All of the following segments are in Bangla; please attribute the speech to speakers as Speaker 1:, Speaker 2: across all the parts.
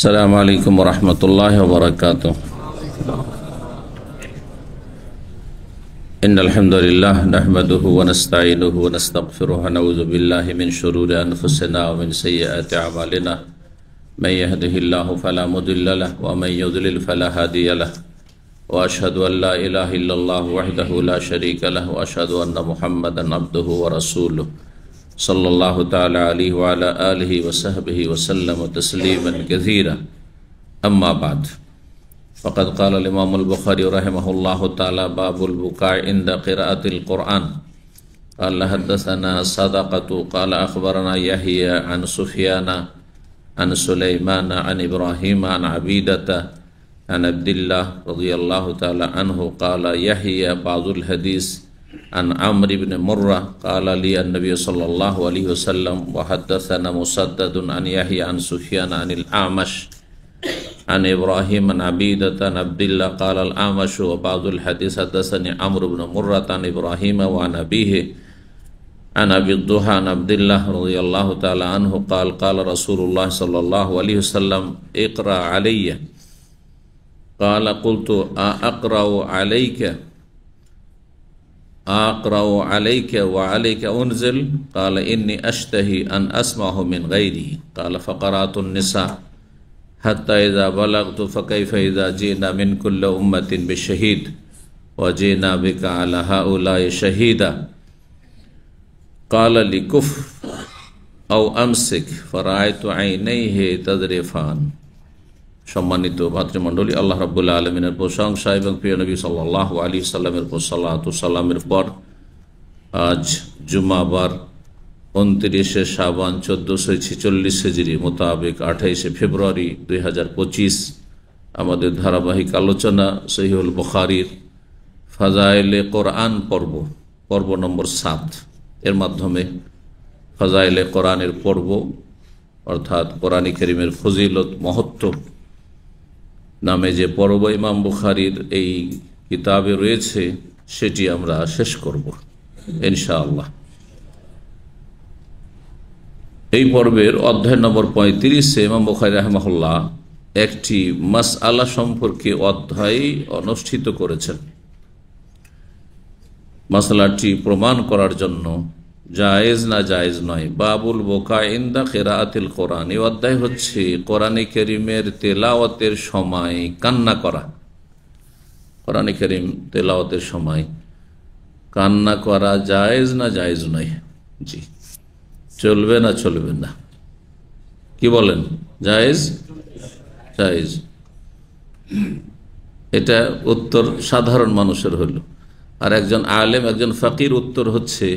Speaker 1: अस्सलामु अलैकुम वरहमतुल्लाहि वबरकातुह। इन्नल हम्दुलिल्लाह नहमदुहु व नस्तईनुहु व नस्तगफिरुहु व नऊज़ु बिल्लाहि मिन शुरूरि अनफुसिना व मिन सय्यिआति अमालिना मन यहदिहिल्लाहु फला मुदिल्ल लहु व मन युद्लिल फला हादिय लहु व अशहदु अन ला इलाहा इल्लल्लाहु वहदहु ला शरीका लहु व अशहदु अन्न मुहम्मदन अब्दुहु व रसूलुहु सल्लल्लाहु तआला अलैहि व अला आलिहि व सहबिहि व सल्लम तस्लीमन कसीरा। अम्मा बाद फ़क़द क़ाल इमाम अल-बुख़ारी रहमहुल्लाहु तआला बाबुल बुकाइ इंद क़िराअतिल क़ुरआन क़ाल हद्दसना सदक़तु क़ाल अख़बरना यहया अन सुफ़यान अन सुलैमान अन इब्राहीम अन अबीदता अन अब्दिल्लाह रज़ियल्लाहु तआला अन्हु क़ाल यहया बाज़ुल हदीस अन अम्र इब्न मुर्रा क़ाल ली अन्नबी सल्लल्लाहु अलैहि वसल्लम व हद्दसना मुसद्ददुन अन यहया अन सुफ़यान अनिल आमश अन इब्राहीम अन अबीदता अन अब्दिल्लाह क़ाल अल आमश व बाज़ुल हदीस हद्दसनी अम्र इब्न मुर्रा अन इब्राहीम व अन अबीहि अन अबी दुहा अन अब्दिल्लाह रज़ियल्लाहु तआला अन्हु क़ाल क़ाल रसूलुल्लाह सल्लल्लाहु अलैहि वसल्लम इक़रा अलैया क़ाल क़ुल्तु अक़रअु अलैका व अलैका उन्ज़िल क़ाल इन्नी अश्तही अन अस्मअहु मिन ग़ैरिही क़ाल फ़क़रअतुन निसा हत्ता इज़ा बलग़तु फ़कैफ़ इज़ा जीना मिन कुल्लि उम्मतिन बिशहीद व जीना बिका अला हाउलाइ शहीदा क़ाल ली कुफ़ औ अमसिक फ़राअयतु ऐनैहि तज़रिफ़ान। सम्मानित भातृमंडলী, আল্লাহ রাব্বুল আলামিনের প্রশংসা এবং প্রিয় নবী সাল্লাল্লাহু আলাইহি সাল্লামের উপর সালাতু সালামের পর আজ জুমাবার 29 শাবান 1446 হিজরি মোতাবেক 28 ফেব্রুয়ারি 2025 আমাদের ধারাবাহিক আলোচনা সহিহুল বুখারীর ফাজাইলে কোরআন পর্ব নম্বর 7 এর মাধ্যমে ফাজাইলে কোরআনের পর্ব অর্থাৎ কোরআন কারীমের ফজিলত মহত্ব নামে যে পর্ব ইমাম বুখারীর এই কিতাবে রয়েছে সেটি আমরা শেষ করব ইনশাআল্লাহ। এই পর্বের অধ্যায় নম্বর 35 ইমাম বুখারী রাহিমাহুল্লাহ একটি মাসআলা সম্পর্কে অধ্যায় অনুষ্ঠিত করেছেন। মাসআলাটি প্রমাণ করার জন্য জায়েজ না জায়েজ নয়। বাবুল বুকাই ইনদা কিরাআতিল কোরআন, এই অধ্যায় হচ্ছে কোরআনে কারীমের তেলাওয়াতের সময় কান্না করা। কোরআনে কারীম তেলাওয়াতের সময় কান্না করা জায়েজ না জায়েজ নয়? জি, চলবে না চলবে না? কি বলেন? জায়েজ? জায়েজ। এটা উত্তর সাধারণ মানুষের হলো। আর একজন আলেম, একজন ফাকির উত্তর হচ্ছে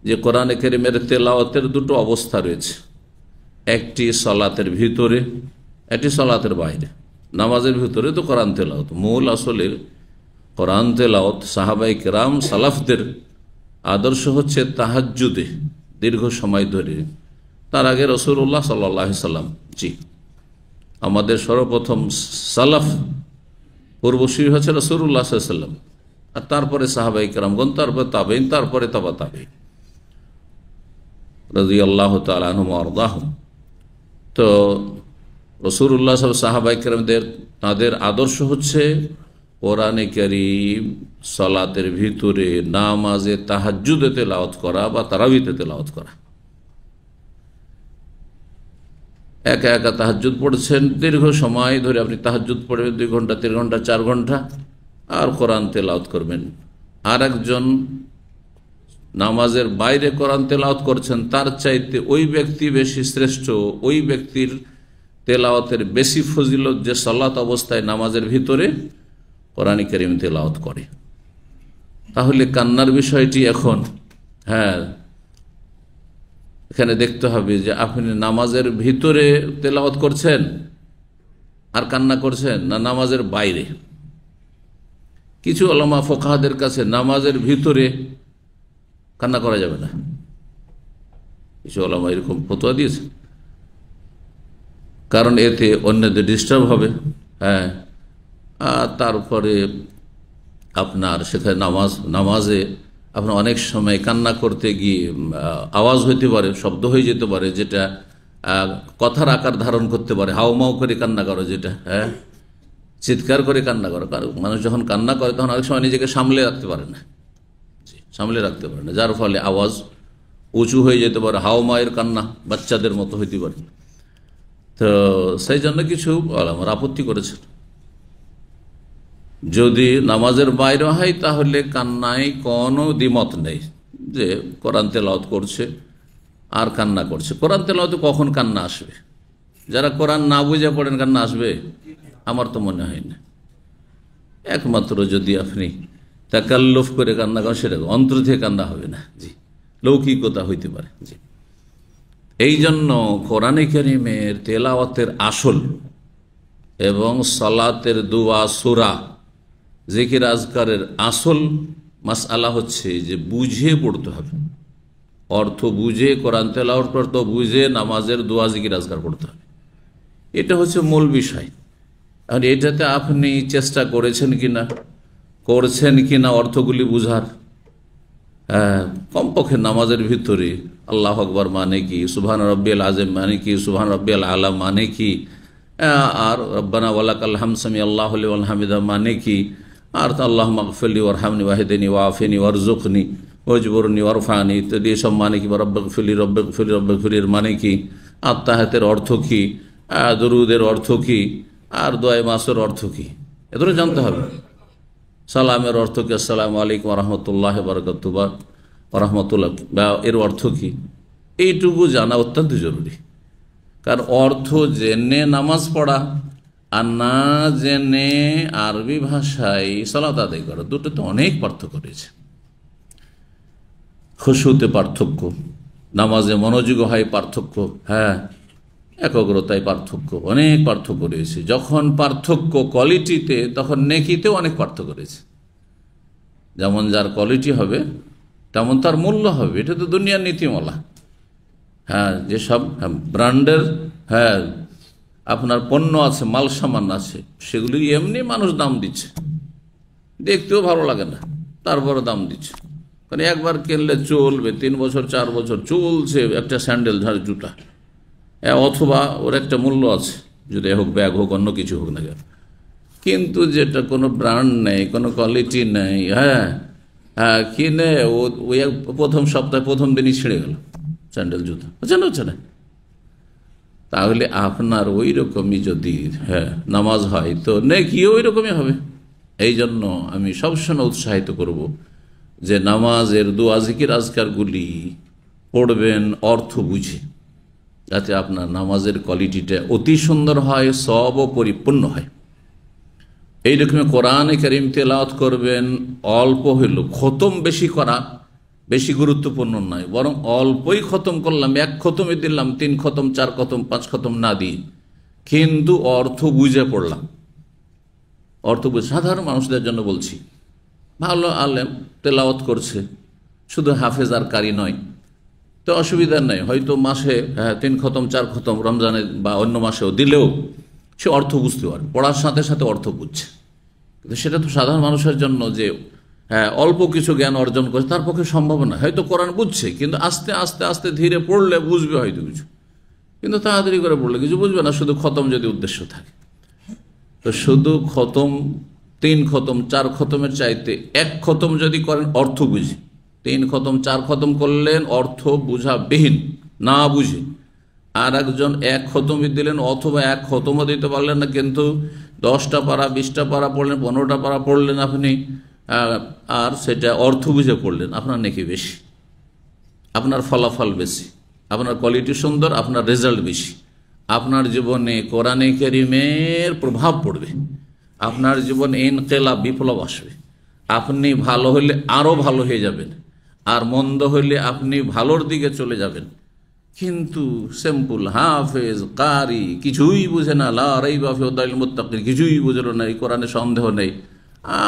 Speaker 1: যে কোরআনে কারীমের তেলাওয়াতের দুটো অবস্থা রয়েছে, একটি সালাতের ভিতরে, একটি সালাতের বাইরে। নামাজের ভিতরে তো কোরআন তেলাওয়াত, মূল আসলে কোরআন তেলাওয়াত সাহাবায়ে কেরাম সালাফদের আদর্শ হচ্ছে তাহাজ্জুদে দীর্ঘ সময় ধরে। তার আগে রাসূলুল্লাহ সাল্লাল্লাহু আলাইহি সাল্লাম, জি, আমাদের সর্বপ্রথম সালাফ পূর্বসূরি হচ্ছে রাসূলুল্লাহ সাল্লাল্লাহু আলাইহি সাল্লাম, আর তারপরে সাহাবায়ে কেরামগণ, তারপরে তাবেঈন, তারপরে তাবা তাবেঈন রাদিয়াল্লাহু তাআলা আনহুম ওয়া আরদাহুম। তো রাসূলুল্লাহ সাহাবায়ে কেরামদের তাদের আদর্শ হচ্ছে কোরআনে কারীম সালাতের ভিতরে, নামাজে তাহাজ্জুদে তেলাওয়াত করা বা তারাবিতে তেলাওয়াত করা। একা একা তাহাজ্জুদ পড়ছেন, দীর্ঘ সময় ধরে আপনি তাহাজ্জুদ পড়বেন, 2 ঘন্টা 3 ঘন্টা 4 ঘন্টা, আর কোরআন তেলাওয়াত করবেন। আর একজন নামাজের বাইরে কোরআন তেলাওয়াত করছেন, তার চাইতে ওই ব্যক্তি বেশি শ্রেষ্ঠ, ওই ব্যক্তির তেলাওয়াতের বেশি ফজিলত যে সালাত অবস্থায় নামাজের ভিতরে কোরআন কারীম তেলাওয়াত করে। তাহলে কান্নার বিষয়টি এখন, হ্যাঁ, এখানে দেখতে হবে যে আপনি নামাজের ভিতরে তেলাওয়াত করছেন আর কান্না করছেন, না নামাজের বাইরে। কিছু উলামা ফুকাহাদের কাছে নামাজের ভিতরে কান্না করা যাবে না, কিছু উলামা এরকম ফতোয়া দিয়েছে, কারণ এতে অন্যদের ডিস্টার্ব হবে। হ্যাঁ, আর তারপরে আপনার সেখানে নামাজে আপনার অনেক সময় কান্না করতে গিয়ে আওয়াজ হইতে পারে, শব্দ হয়ে যেতে পারে, যেটা কথার আকার ধারণ করতে পারে, হাউমাউ করে কান্না করো, যেটা চিৎকার করে কান্না করো। কারণ মানুষ যখন কান্না করে তখন অনেক সময় নিজেকে সামলে রাখতে পারে না, যার ফলে আওয়াজ উঁচু হয়ে যেতে পারে, হাওমায়ের কান্না বাচ্চাদের মতো হইতে পারে। তো সেই জন্য কিছু আমার আপত্তি করেছেন, যদি নামাজের বাইরে হয় তাহলে কান্নায় কোনো দ্বিমত নেই, যে কোরআন তেলাওয়াত করছে আর কান্না করছে। কোরআন তেলাওয়াতে কখন কান্না আসবে? যারা কোরআন না বুঝে পড়েন কান্না আসবে? আমার তো মনে হয় না। একমাত্র যদি আপনি তাকাল্লুফ করে কান্না করেন, সেটা অন্তর থেকে কান্না হবে না, জি, লৌকিকতা হইতে পারে, জি। এই জন্য কোরআনে কারীমের তেলাওয়াতের আসল এবং সালাতের দুয়া সূরা জিকির আজকারের আসল মাসআলা হচ্ছে যে বুঝে পড়তে হবে, অর্থ বুঝে কোরআন তেলাওয়াত করতে, বুঝে নামাজের দোয়া জিকির আজকার পড়তে হবে। এটা হচ্ছে মূল বিষয়। আর এটাতে আপনি চেষ্টা করেছেন কিনা অর্থগুলি বুঝার? কমপক্ষে নামাজের ভিতরে আল্লাহু আকবার মানে কি, সুবহান রাব্বিয়াল আযীম মানে কি, সুবহান রাব্বিয়াল আলা মানে কি, আর রব্বানা ওয়ালাকাল হামদ সামি আল্লাহু লিমান হামিদা মানে কি, আর আল্লাহুম্মা গফিরলি ওয়ারহামনি ওয়াহদিনি ওয়াআফিনি ওয়ারযুকনি ওয়াজবুরনি ওয়ারফানি ইত্যাদি সব মানে কি, বা রব্বিগফিরলির মানে কি, আত্তাহিয়াতের অর্থ কি, দরুদের অর্থ কি, আর দোয়া মাসের অর্থ কি, এগুলো জানতে হবে। সালামের অর্থ কি, আসসালামু আলাইকুম ওয়া রাহমাতুল্লাহি ওয়া বারাকাতুহু বা রাহমাতুল্লাহ, বা এর অর্থ কি, এইটুকু জানা অত্যন্ত জরুরি। কারণ অর্থ জেনে নামাজ পড়া আর না জেনে আরবি ভাষায় সালাত আদায় করা, দুটোতে অনেক পার্থক্য রয়েছে। খুশুতে পার্থক্য, নামাজে মনোযোগ হয় পার্থক্য, একাগ্রতায় পার্থক্য, অনেক পার্থক্য রয়েছে। যখন পার্থক্য কোয়ালিটিতে, তখন নেকিতেও অনেক পার্থক্য রয়েছে। যেমন যার কোয়ালিটি হবে তেমন তার মূল্য হবে, এটা তো দুনিয়ার নীতিমালা। যেসব ব্র্যান্ডের আপনার পণ্য আছে, মাল সামান আছে, সেগুলি এমনি মানুষ দাম দিচ্ছে, দেখতেও ভালো লাগে না, তারপরে দাম দিচ্ছে। কারণ একবার কিনলে চলবে, 3 বছর 4 বছর চলছে একটা স্যান্ডেল জুতা, অথবা ওর একটা মূল্য আছে, যদি হোক ব্যাগ হোক অন্য কিছু হোক না কেন। কিন্তু যেটা কোনো ব্র্যান্ড নেই, কোনো কোয়ালিটি নেই, কিনে ওই প্রথম সপ্তাহে প্রথম দিনই ছিঁড়ে গেল স্যান্ডেল জুতা, হচ্ছে না। তাহলে আপনার ওই রকমই যদি নামাজ হয়, তো নেকিও ওই রকমই হবে। এই জন্য আমি সবসময় উৎসাহিত করব যে নামাজের দোয়া জিকির আজকারগুলি পড়বেন অর্থ বুঝে, যাতে আপনার নামাজের কোয়ালিটিটা অতি সুন্দর হয়, সবও পরিপূর্ণ হয়। এইরকমই কোরআনে কারীম তেলাওয়াত করবেন, অল্প হইল, খতম বেশি করা বেশি গুরুত্বপূর্ণ নয়, বরং অল্পই খতম করলাম, 1 খতমে দিলাম, 3 খতম 4 খতম 5 খতম না দিই, কিন্তু অর্থ বুঝে পড়লাম। অর্থ বুঝে, সাধারণ মানুষদের জন্য বলছি, ভালো আলেম তেলাওয়াত করছে, শুধু হাফেজ আর কারি নয়, তো অসুবিধা নেই, হয়তো মাসে 3 খতম 4 খতম রমজানে বা অন্য মাসেও দিলেও সে অর্থ বুঝতে পারে, পড়ার সাথে সাথে অর্থ বুঝছে। কিন্তু সেটা তো সাধারণ মানুষের জন্য, যে অল্প কিছু জ্ঞান অর্জন করছে, তার পক্ষে সম্ভব না। হয়তো কোরআন বুঝছে, কিন্তু আস্তে আস্তে আস্তে ধীরে পড়লে বুঝবে হয়তো কিছু, কিন্তু তাড়াতাড়ি করে পড়লে কিছু বুঝবে না, শুধু খতম যদি উদ্দেশ্য থাকে। তো শুধু খতম 3 খতম 4 খতমের চাইতে 1 খতম যদি করেন অর্থ বুঝে, 3 খতম 4 খতম করলেন অর্থ বুঝাবিহীন না বুঝে, আর একজন 1 খতমই দিলেন, অথবা 1 খতমও দিতে পারলেন না, কিন্তু 10টা পারা 20টা পারা পড়লেন, 15টা পারা পড়লেন আপনি, আর সেটা অর্থ বুঝে পড়লেন, আপনার নেকি বেশি, আপনার ফলাফল বেশি, আপনার কোয়ালিটি সুন্দর, আপনার রেজাল্ট বেশি। আপনার জীবনে কোরআনে কারীমের প্রভাব পড়বে, আপনার জীবনে ইনকিলাব, বিপ্লব আসবে। আপনি ভালো হলে আরও ভালো হয়ে যাবেন, আর মন্দ হইলে আপনি ভালোর দিকে চলে যাবেন। কিন্তু সিম্পল হাফেজ কারি কিছুই বুঝে না, লা রাইবা ফি হুদাল মুত্তাকিন, কিছুই বুঝলো না, এই কোরআনে সন্দেহ নেই,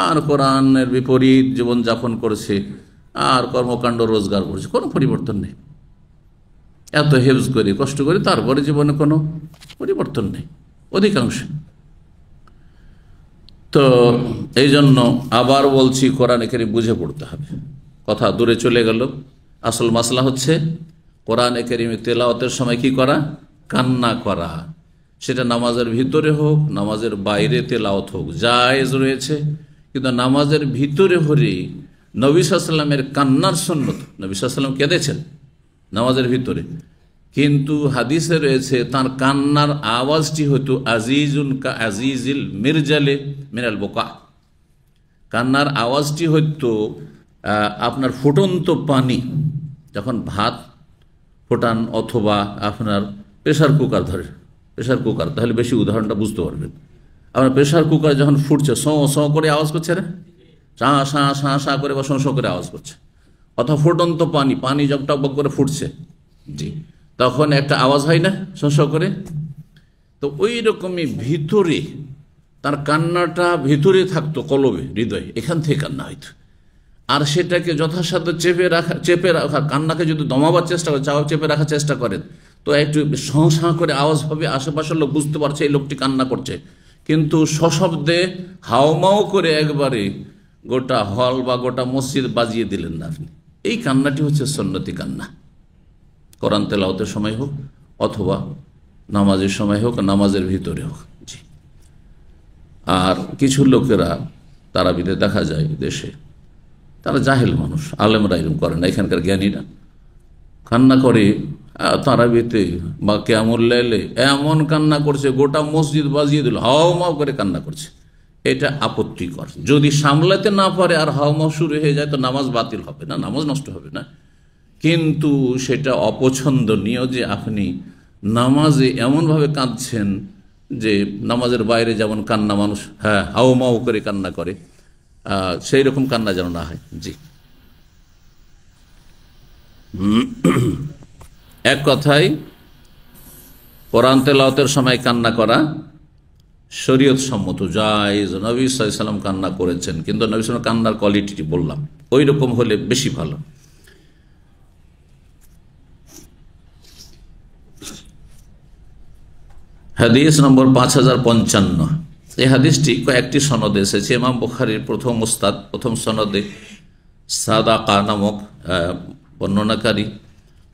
Speaker 1: আর কোরআনের বিপরীত জীবনযাপন করছে, আর কর্মকাণ্ড রোজগার করছে, কোনো পরিবর্তন নেই। এত হেফজ করি, কষ্ট করি, তারপরে জীবনে কোনো পরিবর্তন নেই অধিকাংশ। তো এই জন্য আবার বলছি, কোরআনে কারীম বুঝে পড়তে হবে। কথা দূরে চলে গেল, আসল মাসলা হচ্ছে কোরআনে কারীম তেলাওয়াতের সময় কি করা, কান্না করা, সেটা নামাজের ভিতরে হোক নামাজের বাইরে তেলাওয়াত হোক, জায়েজ রয়েছে। কিন্তু নামাজের ভিতরে হলে নবী সাল্লাল্লাহু আলাইহি ওয়াসাল্লামের কান্নার সুন্নত, নবী সাল্লাল্লাহু আলাইহি ওয়াসাল্লাম কেঁদেছেন নামাজের ভিতরে, কিন্তু হাদিসে রয়েছে তার কান্নার আওয়াজটি হতো আজিজুন কা আজিজিল মিরজালে মিনাল বোকা, কান্নার আওয়াজটি হতো আপনার ফুটন্ত পানি যখন ভাত ফোটান অথবা আপনার প্রেশার কুকার ধরে, প্রেশার কুকার, তাহলে বেশি উদাহরণটা বুঝতে পারবেন। আপনার প্রেশার কুকার যখন ফুটছে সঁ করে আওয়াজ করছে না, শাঁ করে বা শোঁ করে আওয়াজ করছে, অথবা ফুটন্ত পানি যখন টকবক করে ফুটছে, জি, তখন একটা আওয়াজ হয় না শোঁ করে। তো ওই রকমই ভিতরে তার কান্নাটা ভিতরে থাকতো, কলবে হৃদয়ে, এখান থেকে কান্না হইতো। আর সেটাকে যথাসাধ্য চেপে রাখা, কান্নাকে যদি দমাবার চেষ্টা করে, চেপে রাখার চেষ্টা করেন তো একটু শাঁ করে আওয়াজ হবে, আশেপাশের লোক বুঝতে পারছে এই লোকটি কান্না করছে। কিন্তু সশব্দে হাওমাও করে একবারে গোটা হল বা গোটা মসজিদ বাজিয়ে দিলেন না আপনি, এই কান্নাটি হচ্ছে সুন্নতি কান্না, কোরআন তেলাওয়াতের সময় হোক অথবা নামাজের সময় হোক, নামাজের ভিতরে হোক। জি। আর কিছু লোকেরা তারাবিতে দেখা যায় দেশে, তারা জাহেল মানুষ, আলেমরা এরকম করে না, এখানকার জ্ঞানীরা কান্না করে তারাবিতে বা কিয়ামুল লাইলে এমন কান্না করছে গোটা মসজিদ বাজিয়ে দিল, হাওমাও করে কান্না করছে। এটা আপত্তিকর। যদি সামলাতে না পারে আর হাওমাও শুরু হয়ে যায় তো নামাজ বাতিল হবে না, নামাজ নষ্ট হবে না, কিন্তু সেটা অপছন্দনীয় যে আপনি নামাজে এমনভাবে কাঁদছেন যে নামাজের বাইরে যেমন কান্না মানুষ হাওমাও করে কান্না করে, সেই রকম কান্না যেন না হয়। জি। এক কথায় কোরআন তেলাওয়াতের সময় কান্না করা শরীয়ত সম্মত, জায়েজ, নবী সাল্লাল্লাহু আলাইহি ওয়াসাল্লাম কান্না করেছেন, কিন্তু নবী সাল্লাল্লাহু আলাইহি ওয়াসাল্লাম কান্নার কোয়ালিটি বললাম, ওই রকম হলে বেশি ভালো। হাদিস নম্বর 5055। এই হাদিসটি কয়েকটি সনদে এসেছে। ইমাম বুখারীর প্রথম সনদে সাদাকা নামক বর্ণনাকারী,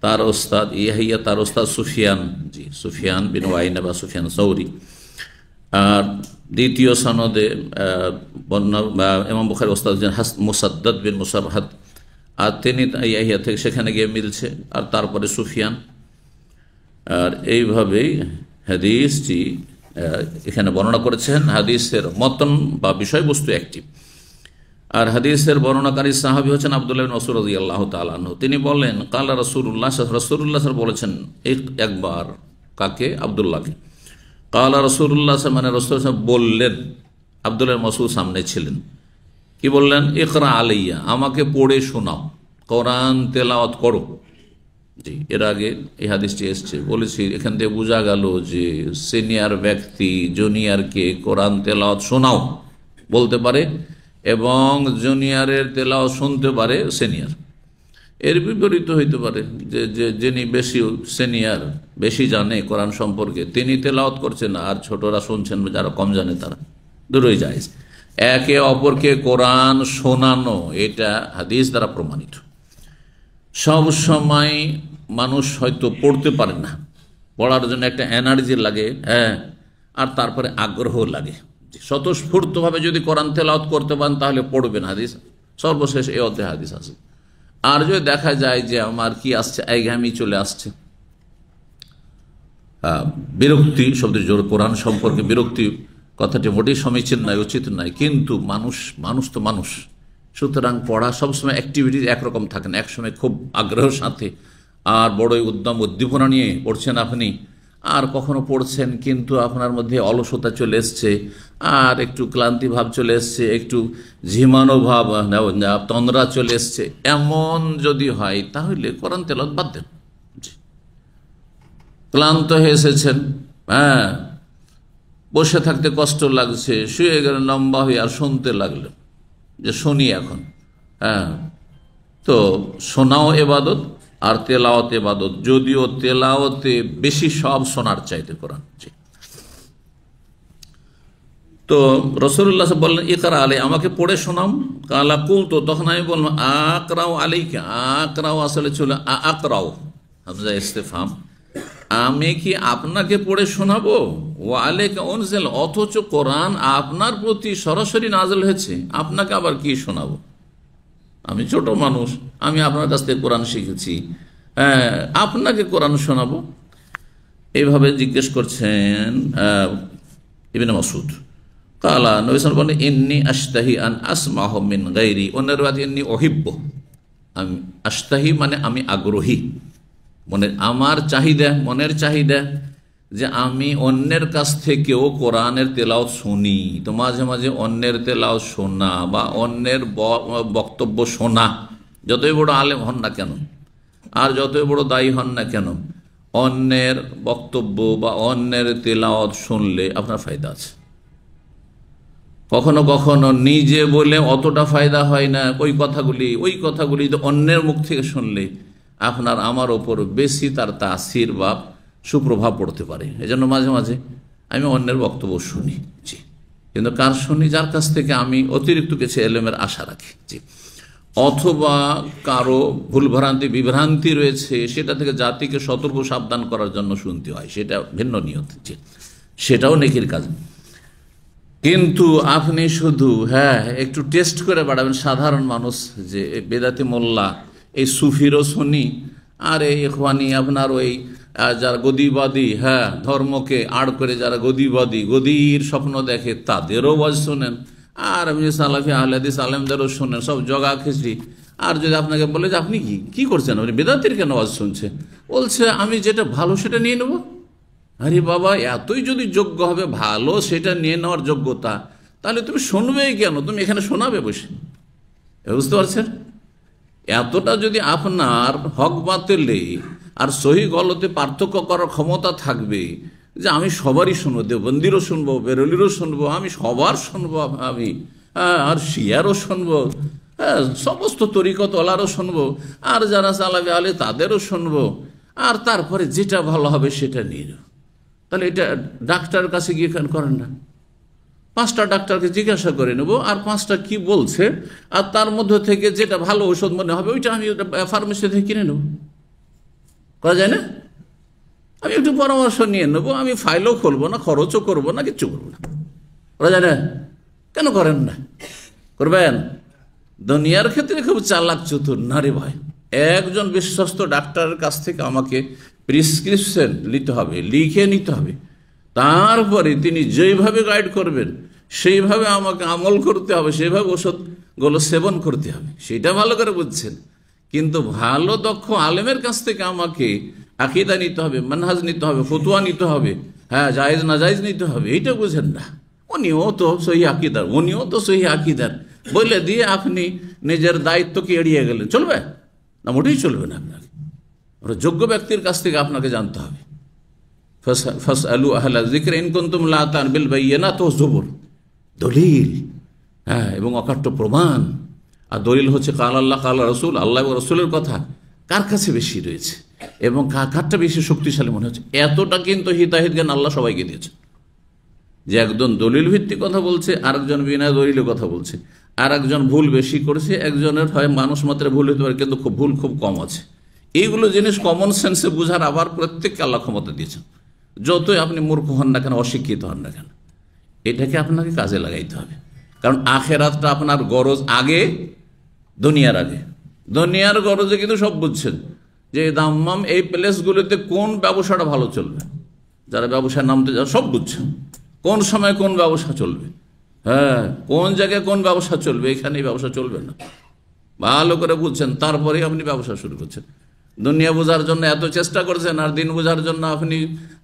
Speaker 1: তার ওস্তাদ ইয়াহিয়া, তার ওস্তাদ সুফিয়ান, জি, সুফিয়ান বিন ওয়াইনা বা সুফিয়ান সৌরি। আর দ্বিতীয় সনদে ইমাম বুখারীর ওস্তাদ মুসাদ্দাদ বিন মুসারহাদ, আর তিনি ইয়াহিয়া থেকে সেখানে গিয়ে মিলছে, আর তারপরে সুফিয়ান। আর এইভাবেই হাদিসটি এখানে বর্ণনা করেছেন। হাদিসের মতন বা বিষয়বস্তু একটি। আর হাদিসের বর্ণনাকারী সাহাবী হচ্ছেন আব্দুল্লাহ ইবনে মাসউদ রাদিয়াল্লাহু তাআলা আনহু। তিনি বলেন কালা রাসূলুল্লাহ বলেছেন একবার, কাকে? আব্দুল্লাহকে। কালা রাসূলুল্লাহ মানে রাসূলুল্লাহ বললেন, আব্দুল্লাহ ইবনে মাসউদ সামনে ছিলেন, কি বললেন? ইকরা আলাইয়া, আমাকে পড়ে শোনাও, কোরআন তেলাওয়াত করো। জি, এর আগে এই হাদিসটি এসছে, বলেছি এখান থেকে বোঝা গেল যে সিনিয়র ব্যক্তি জুনিয়রকে কোরআন তেলাওয়াত শোনাও বলতে পারে এবং জুনিয়রের তেলাওয়াত শুনতে পারে সিনিয়র। এর বিপরীত হইতে পারে যে যিনি বেশি সিনিয়র, বেশি জানে কোরআন সম্পর্কে, তিনি তেলাওয়াত করছেন আর ছোটরা শুনছেন, যারা কম জানে তারা, দুটোই জায়েজ। একে অপরকে কোরআন শোনানো এটা হাদিস দ্বারা প্রমাণিত। সব সময় মানুষ হয়তো পড়তে পারে না, পড়ার জন্য একটা এনার্জি লাগে, আর তারপরে আগ্রহ লাগে। স্বতঃস্ফূর্তভাবে যদি কোরআন তেলাওয়াত করতে পারেন তাহলে পড়বেন, হাদিস সর্বশেষ এই অধ্যায়ে হাদিস আছে। আর যদি দেখা যায় যে আমার কি আসছে, একঘেয়েমি চলে আসছে, বিরক্তি শব্দের জোর, কোরআন সম্পর্কে বিরক্তি কথাটি মোটেই সমীচীন নয়, উচিত নয়, কিন্তু মানুষ তো মানুষ, সুতরাং পড়া সবসময় অ্যাক্টিভিটিস একরকম থাকে না। একসময় খুব আগ্রহের সাথে আর বড়ই উদ্যম উদ্দীপনা নিয়ে পড়ছেন আপনি, আর কখনো পড়ছেন কিন্তু আপনার মধ্যে অলসতা চলে এসছে, আর একটু ক্লান্তি ভাব চলে এসছে, একটু ঝিমানো ভাব, তন্দ্রা চলে এসছে, এমন যদি হয় তাহলে কোরআন তেলাওয়াত বাদ দেন। ক্লান্ত হয়ে এসেছেন, বসে থাকতে কষ্ট লাগছে, শুয়ে গেলেন লম্বা হয়ে, আর শুনতে লাগলেন যে শুনি এখন, তো শোনাও এবাদত আর তেলাওয়াত এবাদত, যদিও তেলাওয়াতে বেশি সব শোনার চাইতে কোরআন। তো রাসূলুল্লাহ বললেন ইকরা আলাই, আমাকে পড়ে শোনাম। কালা কুলতু, তখন আমি বললাম আকরাউ আলাইকা, আকরাউ আসলে ছিল আকরাউ, হামজা ইস্তেফহাম, আমি কি আপনাকে পড়ে শোনাবো? ওয়া আলাইকা উনজিল, অথচ কোরআন আপনার প্রতি সরাসরি নাযিল হয়েছে, আপনাকে আবার কি শোনাবো? আমি ছোট মানুষ, আমি আপনার কাছ থেকে কোরআন শিখেছি, আপনাকে কোরআন শোনাবো? এইভাবে জিজ্ঞেস করছেন ইবনে মাসউদ। কালা, নবী সাল্লাল্লাহু আলাইহি ওয়াসাল্লাম বলেন, ইন্নী আশতাহি আন আসমাহু মিন গায়রি। অন্যের রাত ইন্নী উহিব্বু, আমি আশতাহি মানে আমি আগ্রহী, আমার চাহিদা, মনের চাহিদা যে আমি অন্যের কাছ থেকেও কোরআনের তেলাওয়াত শুনি। তো মাঝে মাঝে অন্যের তেলাওয়াত শোনা বা অন্যের বক্তব্য শোনা, যতই বড় আলেম হন না কেন আর যতই বড় দায়ী হন না কেন, অন্যের বক্তব্য বা অন্যের তেলাওয়াত শুনলে আপনার ফায়দা আছে। কখনো কখনো নিজে বলে অতটা ফায়দা হয় না, ওই কথাগুলি তো অন্যের মুখ থেকে শুনলে আপনার আমার ওপর বেশি তার তাসির বা সুপ্রভাব পড়তে পারে। এজন্য মাঝে মাঝে আমি অন্যের বক্তব্য শুনি, জি, কিন্তু কার শুনি? যার কাছ থেকে আমি অতিরিক্ত কিছু এলেমের আশা রাখি, জি, অথবা কারো ভুলভ্রান্তি বিভ্রান্তি রয়েছে, সেটা থেকে জাতিকে সতর্ক সাবধান করার জন্য শুনতে হয়, সেটা ভিন্ন নিয়ত, জি, সেটাও নেকির কাজ। কিন্তু আপনি শুধু একটু টেস্ট করে বাড়াবেন, সাধারণ মানুষ যে বেদাতি মোল্লা, এই সুফিরও শুনি, আর এই ইখওয়ানি আপনার ওই যারা গদিবাদী, ধর্মকে আড় করে যারা গদির স্বপ্ন দেখে, তাদেরও ওয়াজ শোনেন, আর আপনি সালাফি আহলে হাদিস আলেমদেরও শোনেন, সব জগা খিচড়ি। আর যদি আপনাকে বলে যে আপনি কি করছেন, আপনি বেদাতির কেন ওয়াজ শুনছেন? বলছে আমি যেটা ভালো সেটা নিয়ে নেব। আরে বাবা, এতই যদি যোগ্য হবে, ভালো সেটা নিয়ে নেওয়ার যোগ্যতা, তাহলে তুমি শুনবেই কেন? তুমি এখানে শোনাবে বসে, বুঝতে পারছেন? এতটা যদি আপনার হক বাতিলে আর সহি গলতে পার্থক্য করার ক্ষমতা থাকবে যে আমি সবারই শুনবো, দেওবন্দিরও শুনবো, বেরলিরও শুনবো, আমি সবার শুনবো, আমি আর শিয়ারও শুনবো, সমস্ত তরিকতওয়ালারও শুনবো, আর যারা সালাফি আলে তাদেরও শুনবো, আর তারপরে যেটা ভালো হবে সেটা নিয়ে নেব। তাহলে এটা ডাক্তারের কাছে গিয়ে কেন করেন না? 5টা ডাক্তারকে জিজ্ঞাসা করে নেব, আর 5টা কি বলছে, আর তার মধ্যে থেকে যেটা ভালো ঔষধ মনে হবে ওইটা আমি ফার্মেসি থেকে কিনে নেব। করা যায় না? আমি একটু পরামর্শ নিয়ে নেবো, আমি ফাইলও খুলবো না, খরচও করবো না, কিচ্ছু করবো না। করা যায় না? কেন করেন না? করবেন। দুনিয়ার ক্ষেত্রে খুব চালাক চতুর নারী ভাই, একজন বিশ্বস্ত ডাক্তারের কাছ থেকে আমাকে প্রেসক্রিপশন নিতে হবে, লিখে নিতে হবে, তারপরে তিনি যেইভাবে গাইড করবেন সেইভাবে আমাকে আমল করতে হবে, সেইভাবে ওষুধগুলো সেবন করতে হবে, সেটা ভালো করে বুঝছেন। কিন্তু ভালো দক্ষ আলেমের কাছ থেকে আমাকে আকীদা নিতে হবে, মানহাজ নিতে হবে, ফতোয়া নিতে হবে, জায়েজ না জায়েজ নিতে হবে, এইটা বুঝেন না। উনিও তো সহি আকিদার বলে দিয়ে আপনি নিজের দায়িত্বকে এড়িয়ে গেলেন, চলবে না? মোটেই চলবে না। আপনাকে যোগ্য ব্যক্তির কাছ থেকে আপনাকে জানতে হবে। ফাসআলু আহলা যিকরি ইন কুনতুম লা তা'লামুন বিল বায়িনাতি ওয়াজ জুবুর, দলিল এবং অকাট্য প্রমাণ। আর দলিল হচ্ছে কাল আল্লাহ কাল রাসূল, আল্লাহ এবং রাসূলের কথা কার কাছে বেশি রয়েছে এবং কারটা বেশি শক্তিশালী মনে হচ্ছে। এতটা কিন্তু হিতাহিত জ্ঞান আল্লাহ সবাইকে দিয়েছে, যে একজন দলিল ভিত্তিক কথা বলছে, আরেকজন বিনা দলিলের কথা বলছে, আর একজন ভুল বেশি করছে, একজনের হয় মানুষ মাত্রায় ভুল হতে পারে কিন্তু ভুল খুব কম আছে। এইগুলো জিনিস কমন সেন্সে বুঝার আবার প্রত্যেককে আল্লাহ ক্ষমতা দিয়েছেন, যতই আপনি মূর্খ হন না কেন, অশিক্ষিত হন না কেন, এটাকে আপনাকে কাজে লাগাইতে হবে। কারণ আখেরাতটা আপনার গরজ আগে, দুনিয়ার গরজে কিন্তু সব বুঝছেন যে দাম্মাম এই প্লেসগুলোতে কোন ব্যবসাটা ভালো চলবে, যারা ব্যবসায় নামতে যান সব বুঝছেন কোন সময় কোন ব্যবসা চলবে, কোন জায়গায় কোন ব্যবসা চলবে, এখানে এই ব্যবসা চলবে না, ভালো করে বুঝছেন, তারপরে আপনি ব্যবসা শুরু করছেন। দুনিয়া বোঝার জন্য এত চেষ্টা করছেন, আর দিন বোঝার জন্য আপনি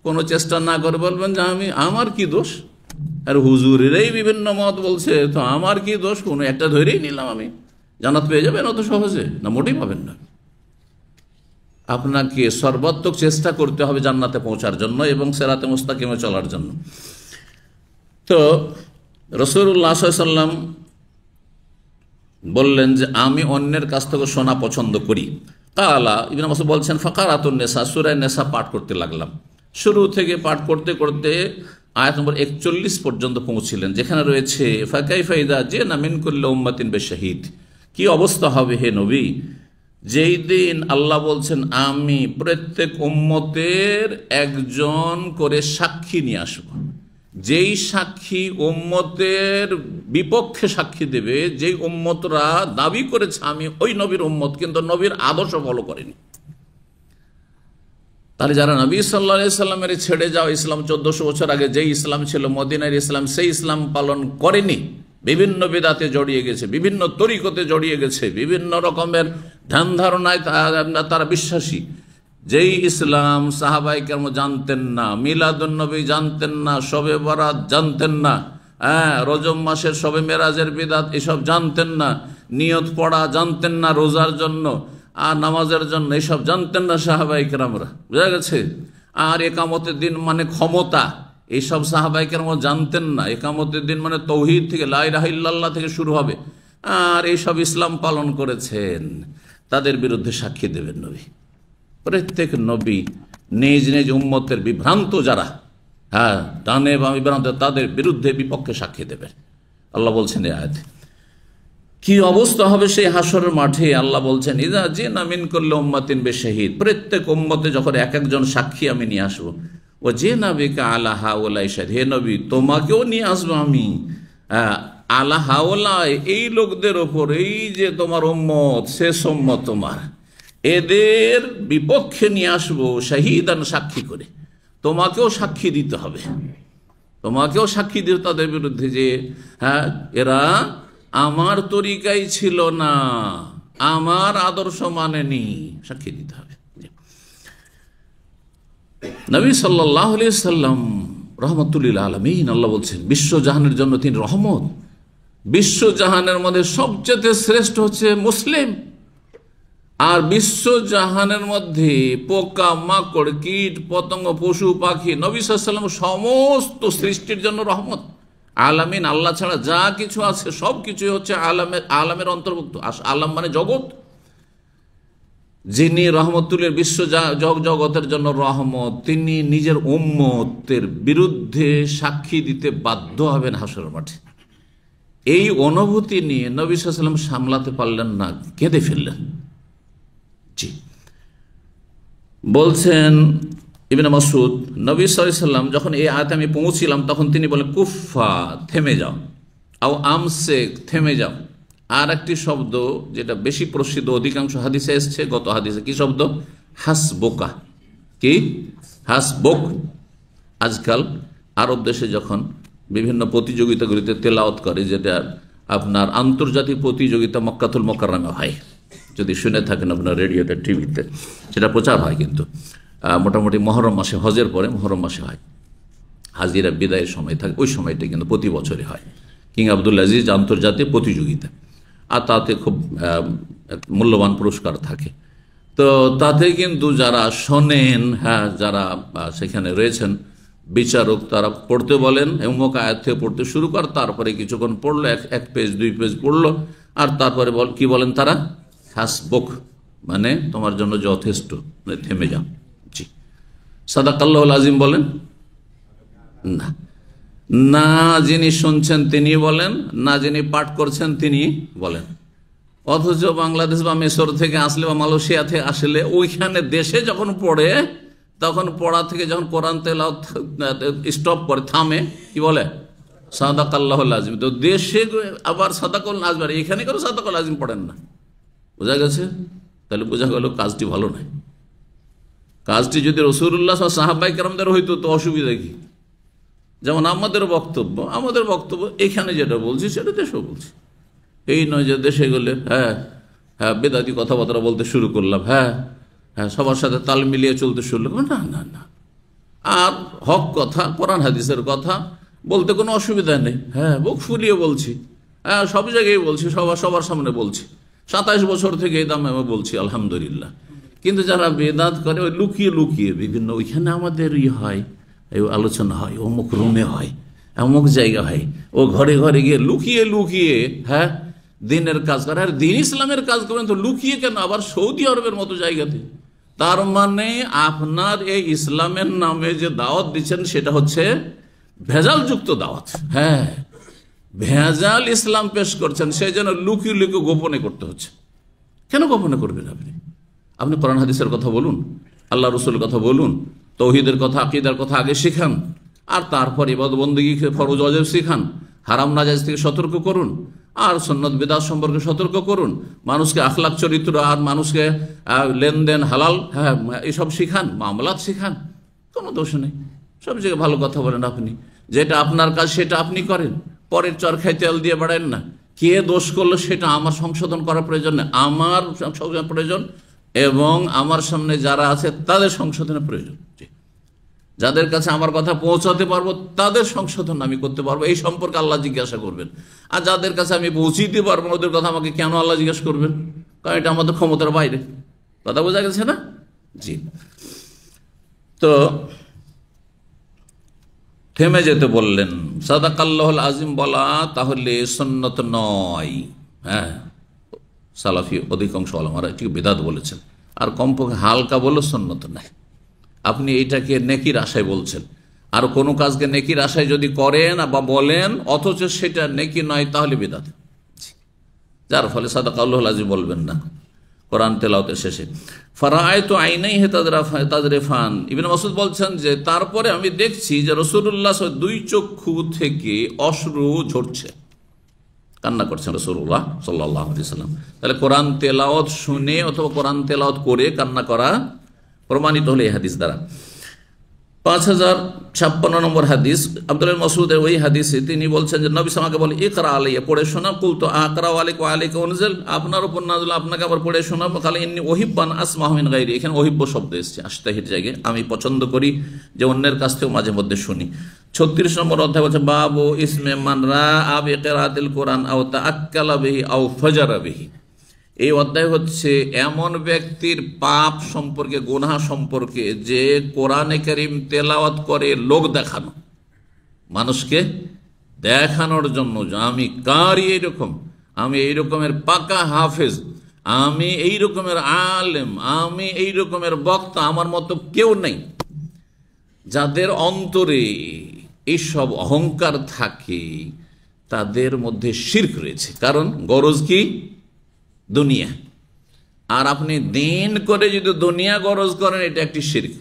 Speaker 1: কোনো চেষ্টা না করে বলবেন যে আমার কি দোষ, আর হুজুরেরই বিভিন্ন মত বলছে তো আমার কি দোষ, কোনো একটা ধরেই নিলাম আমি, জান্নাত পেয়ে যাবেন অত সহজে? না, মোটেই পাবেন না। আপনাকে সর্বাত্মক চেষ্টা করতে হবে জান্নাতে পৌঁছার জন্য এবং সিরাতে মুস্তাকিমে চলার জন্য। তো রাসূলুল্লাহ সাল্লাল্লাহু আলাইহি ওয়াসাল্লাম বললেন যে আমি অন্যের কাছ থেকে শোনা পছন্দ করি। কালা, ইবনে মাসউদ বলছেন, ফাকারাতুন নিসা, সূরা নিসা পাঠ করতে লাগলাম। শুরু থেকে পাঠ করতে করতে আয়াত নম্বর 41 পর্যন্ত পৌঁছিলেন, যেখানে রয়েছে ফাকাইফা ইযা জিনা মিন কুল্লি উম্মাতিন বিশাহিদ, কি অবস্থা হবে হে নবী যেই দিন আল্লাহ বলছেন আমি প্রত্যেক উম্মতের একজন করে সাক্ষী নিয়ে আসব, যেই সাক্ষী উম্মতের বিপক্ষে সাক্ষী দেবে, যেই উম্মতরা দাবি করেছে আমি ওই নবীর উম্মত কিন্তু নবীর আদর্শ ফলো করেনি, তাহলে যারা নবী সাল্লাল্লাহু আলাইহি সাল্লামের ছেড়ে যাওয়া ইসলাম 1400 বছর আগে যেই ইসলাম ছিল মদিনার ইসলাম, সেই ইসলাম পালন করেনি, বিভিন্ন বিদাতে জড়িয়ে গেছে, বিভিন্ন তরিকতে জড়িয়ে গেছে, বিভিন্ন রকমের ধ্যান ধারণায় তারা বিশ্বাসী, যেই ইসলাম সাহাবায়ে কেরাম জানতেন না, মিলাদুন নবী জানতেন না, শবে বরাত জানতেন না, রজব মাসের শবে মেরাজের বিদাত এসব জানতেন না, নিয়ত পড়া জানতেন না রোজার জন্য আর নামাজের জন্য, এসব জানতেন না সাহাবায়ে কেরামরা, বুঝা গেছে। আর একামতের দিন মানে ক্ষমতা, এইসব সাহাবায়ে কেরাম জানতেন না। একামতের দিন মানে তৌহিদ থেকে, লা ইলাহা ইল্লাল্লাহ থেকে শুরু হবে, আর এইসব ইসলাম পালন করেছেন, তাদের বিরুদ্ধে সাক্ষী দেবেন নবী। প্রত্যেক নবী নিজ নিজ উম্মতের বিভ্রান্ত যারা, ডানে বা বিভ্রান্ত, তাদের বিরুদ্ধে বিপক্ষে সাক্ষী দেবেন। আল্লাহ বলছেন এই আয়াতে কি অবস্থা হবে সেই হাসরের মাঠে। আল্লাহ বলছেন ইযা জিনা মিন কুল্লি উম্মাতিন বিশাহিদ, প্রত্যেক উম্মতে যখন এক একজন সাক্ষী আমি নিয়ে আসবো, ও জিনা বিকা আলা হাউলাই শাহিদ, হে নবী তোমাকেও নিয়ে আসবো আমি আলা হাউলাই, এই লোকদের ওপর, এই যে তোমার উম্মত, শেষ উম্মত তোমার, এদের বিপক্ষে নিয়ে আসবো শাহিদান, সাক্ষী করে। তোমাকেও সাক্ষী দিতে হবে, তোমাকেও সাক্ষী দিতে তাদের বিরুদ্ধে যে এরা আমার তরিকাই ছিল না, আমার আদর্শ মানেনি, সাক্ষী দিতে হবে। নবী সাল্লাল্লাহু আলাইহি সাল্লাম রহমাতুল লিল আলামিন, আল্লাহ বলছেন বিশ্বজাহানের জন্য তিনি রহমত। বিশ্বজাহানের মধ্যে সবচেয়ে শ্রেষ্ঠ হচ্ছে মুসলিম, আর বিশ্বজাহানের মধ্যে পোকা মাকড় কীট পতঙ্গ পশু পাখি, নবী সাল্লাল্লাহু আলাইহি সাল্লাম সমস্ত সৃষ্টির জন্য রহমত। আলামিন, আল্লাহ ছাড়া যা কিছু আছে সব কিছুই হচ্ছে আলামের অন্তর্ভুক্ত। আলাম মানে জগৎ, যিনি রহমতুল্লাহ বিশ্ব জগতের জন্য রহমত, তিনি নিজের উম্মতের বিরুদ্ধে সাক্ষী দিতে বাধ্য হবেন হাসরের মাঠে। এই অনুভূতি নিয়ে নবী সাল্লাল্লাহু আলাইহি ওয়াসাল্লাম সামলাতে পারলেন না, কেঁদে ফেললেন। জি, বলছেন ইবনে মাসউদ, নবী সাল্লাল্লাহু আলাইহি ওয়াসাল্লাম যখন এই আয়াতে আমি পৌঁছিলাম তখন তিনি বলেন কুফা, থেমে যাও, আও আমসেক, থেমে যাও। আর একটি শব্দ যেটা বেশি প্রসিদ্ধ, অধিকাংশ হাদিসে এসছে, গত হাদিসে কি শব্দ? হাসবোকা। কি হাসবোক? আজকাল আরব দেশে যখন বিভিন্ন প্রতিযোগিতাগুলিতে তেলাওয়াত করে, যেটা আপনার আন্তর্জাতিক প্রতিযোগিতা মক্কাতুল মুকাররমে হয়, যদি শুনে থাকেন আপনার রেডিওতে টিভিতে, সেটা প্রচার হয়, কিন্তু মোটামুটি মহরম মাসে, হজের পরে মহরম মাসে হয়, হাজিরা বিদায়ের সময় থাকে, ওই সময়টা কিন্তু প্রতি বছরই হয় কিং আব্দুল আজিজ আন্তর্জাতিক প্রতিযোগিতা, আর তাতে খুব মূল্যবান পুরস্কার থাকে। তো তাতে কিন্তু যারা শোনেন, যারা সেখানে রয়েছেন বিচারক, তারা পড়তে বলেন, অমুক আয়াত থেকে পড়তে শুরু কর, তারপরে কিছুক্ষণ পড়লো, এক পেজ দুই পেজ পড়লো, আর তারপরে কি বলেন তারা? হাসবুক, মানে তোমার জন্য যথেষ্ট, মানে থেমে যাও। জি, সাদাকাল্লাহুল আজিম বলেন না, না যিনি শুনছেন তিনি বলেন, না যিনি পাঠ করছেন তিনি বলেন। অথচ বাংলাদেশ বা মিশর থেকে আসলে বা মালয়েশিয়া থেকে আসলে ওইখানে দেশে যখন পড়ে, তখন পড়া থেকে যখন কোরআন তেলাওয়াত স্টপ করে, থামে, কি বলে? সাদাকাল্লাহুল আজিম। তো দেশে আবার সাদাকাল আজিম, এখানে কেন সাদাকাল আজিম পড়েন না? বোঝা গেছে? তাহলে বোঝা গেল কাজটি ভালো নয়। কাজটি যদি রাসূলুল্লাহ সাহাবায়ে কেরামদের হইতো তো অসুবিধা কি? যেমন আমাদের বক্তব্য এখানে যেটা বলছি সেটা দেশেও বলছি। এই নয় যে দেশে গেলে বেদাতি কথাবার্তা বলতে শুরু করলাম, সবার সাথে তাল মিলিয়ে চলতে শুরু করলাম, না। আর হক কথা, কোরআন হাদিসের কথা বলতে কোনো অসুবিধা নেই, বুক ফুলিয়ে বলছি, সব জায়গায় বলছি, সবার সামনে বলছি, 27 বছর থেকে এই দামে আমি বলছি, আলহামদুলিল্লাহ। কিন্তু যারা বেদাত করে ওই লুকিয়ে বিভিন্ন, ওইখানে আমাদের হয়, এই আলোচনা হয়, অমুক রুমে হয়, অমুক জায়গা হয়, ও ঘরে ঘরে গিয়ে লুকিয়ে দিনের কাজ করে। আর দিন ইসলামের কাজ করেন তো লুকিয়ে কেন? আবার সৌদি আরবের মতো জায়গাতে। তার মানে আপনার এই ইসলামের নামে যে দাওয়াত দিচ্ছেন সেটা হচ্ছে ভেজালযুক্ত দাওয়াত। ভেজাল ইসলাম পেশ করছেন, সেই জন্য লুকিয়ে গোপনে করতে হচ্ছে। কেন গোপনে করবেন? আপনি কোরআন হাদিসের কথা বলুন, আল্লাহ রসুলের কথা বলুন, তৌহিদের কথা, আকীদার কথা আগে শিখান, আর তারপর ইবাদত বন্দেগী ফরজ ওয়াজিব শিখান, হারাম নাজায়েজ থেকে সতর্ক করুন, আর সুন্নাত বিদআত সম্পর্কে সতর্ক করুন, মানুষকে আখলাক চরিত্র আর মানুষকে লেনদেন হালাল এসব শিখান, মামলাত শিখান, কোনো দোষ নেই। সব জায়গায় ভালো কথা বলেন আপনি, যেটা আপনার কাজ সেটা আপনি করেন, পরের চরখায় তেল দিয়ে বাড়ান না। কে দোষ করলো সেটা আমার সংশোধন করার প্রয়োজন নেই, আমার সংশোধন প্রয়োজন এবং আমার সামনে যারা আছে তাদের সংশোধনের প্রয়োজন। যাদের কাছে আমার কথা পৌঁছাতে পারবো তাদের সংশোধন আমি করতে পারবো, এই সম্পর্কে আল্লাহ জিজ্ঞাসা করবেন। আর যাদের কাছে আমি পৌঁছিতে পারবো না ওদের কথা আমাকে কেন আল্লাহ জিজ্ঞাসা করবেন? কারণ এটা আমাদের ক্ষমতার বাইরে। কথা বোঝা গেছে না? জি। তো থেমে যেতে বললেন। সাদাকাল্লাহুল আজিম বলা তাহলে সুন্নত নয়। হ্যাঁ, সালাফি অধিকাংশ ওলামারা এটিকে বিদআত বলেছেন, আর কমপক্ষে হালকা বলে সুন্নত নয়। আপনি এইটাকে নেকির আশায় বলছেন, আর কোনো কাজকে নেকির আশায় যদি করেন বা বলেন অথচ সেটা নেকি নয় তাহলে বিদআত, যার ফলে সাদাকাল্লাহুল আজিম বলবেন না কোরআন তেলাওয়াতের শেষে। ফারাআইতু আইনাইহি তাজরিফান, ইবনে মাসউদ বলছেন যে তারপরে আমি দেখছি যে রাসূলুল্লাহ দুই চক্ষু থেকে অশ্রু ঝরছে, কান্না করছেন রাসূলুল্লাহ সাল্লাল্লাহু আলাইহি ওয়াসাল্লাম। তাহলে কোরআন তেলাওয়াত শুনে অথবা কোরআন তেলাওয়াত করে কান্না করা প্রমাণিত হলো এই হাদিস দ্বারা। 5056 নম্বর হাদিস, আব্দুল্লাহ মাসউদের ওই হাদিসে তিনি বলছেন যে নবী আমাকে বলে ইকরা আলাইয়া, পড়ে শোনা। কুলতু আকরা আলাইকা ওয়া আলাইকা উনজিল, আপনার উপর নাযিল, আপনাকে আবার পড়ে শোনাবো। খালি ইন্নী উহিব্বান আসমাহু মিন গায়রি, এখানে ওহিব্ব শব্দ এসেছে আশতাহির জায়গায়, আমি পছন্দ করি যে অন্যের কাছ থেকে মাঝে মধ্যে শুনি। 36 নম্বর অধ্যায় বলছে বাবু ইসমে মান রাআ বিকিরাতিল কোরআন আও তাআক্কালা বিহি আও ফাজারা বিহি। এই অধ্যায় হচ্ছে এমন ব্যক্তির পাপ সম্পর্কে, গুনাহ সম্পর্কে যে কোরআনে কারীম তেলাওয়াত করে লোক দেখানো, মানুষকে দেখানোর জন্য যে আমি কারি এইরকম, আমি এই রকমের পাকা হাফেজ, আমি এই রকমের আলেম, আমি এই রকমের বক্তা, আমার মতো কেউ নেই। যাদের অন্তরে এইসব অহংকার থাকে তাদের মধ্যে শিরক রয়েছে। কারণ গরজ কি? দুনিয়া। আর আপনি দিন করে যদি দুনিয়া গরজ করেন এটা একটি শিরক।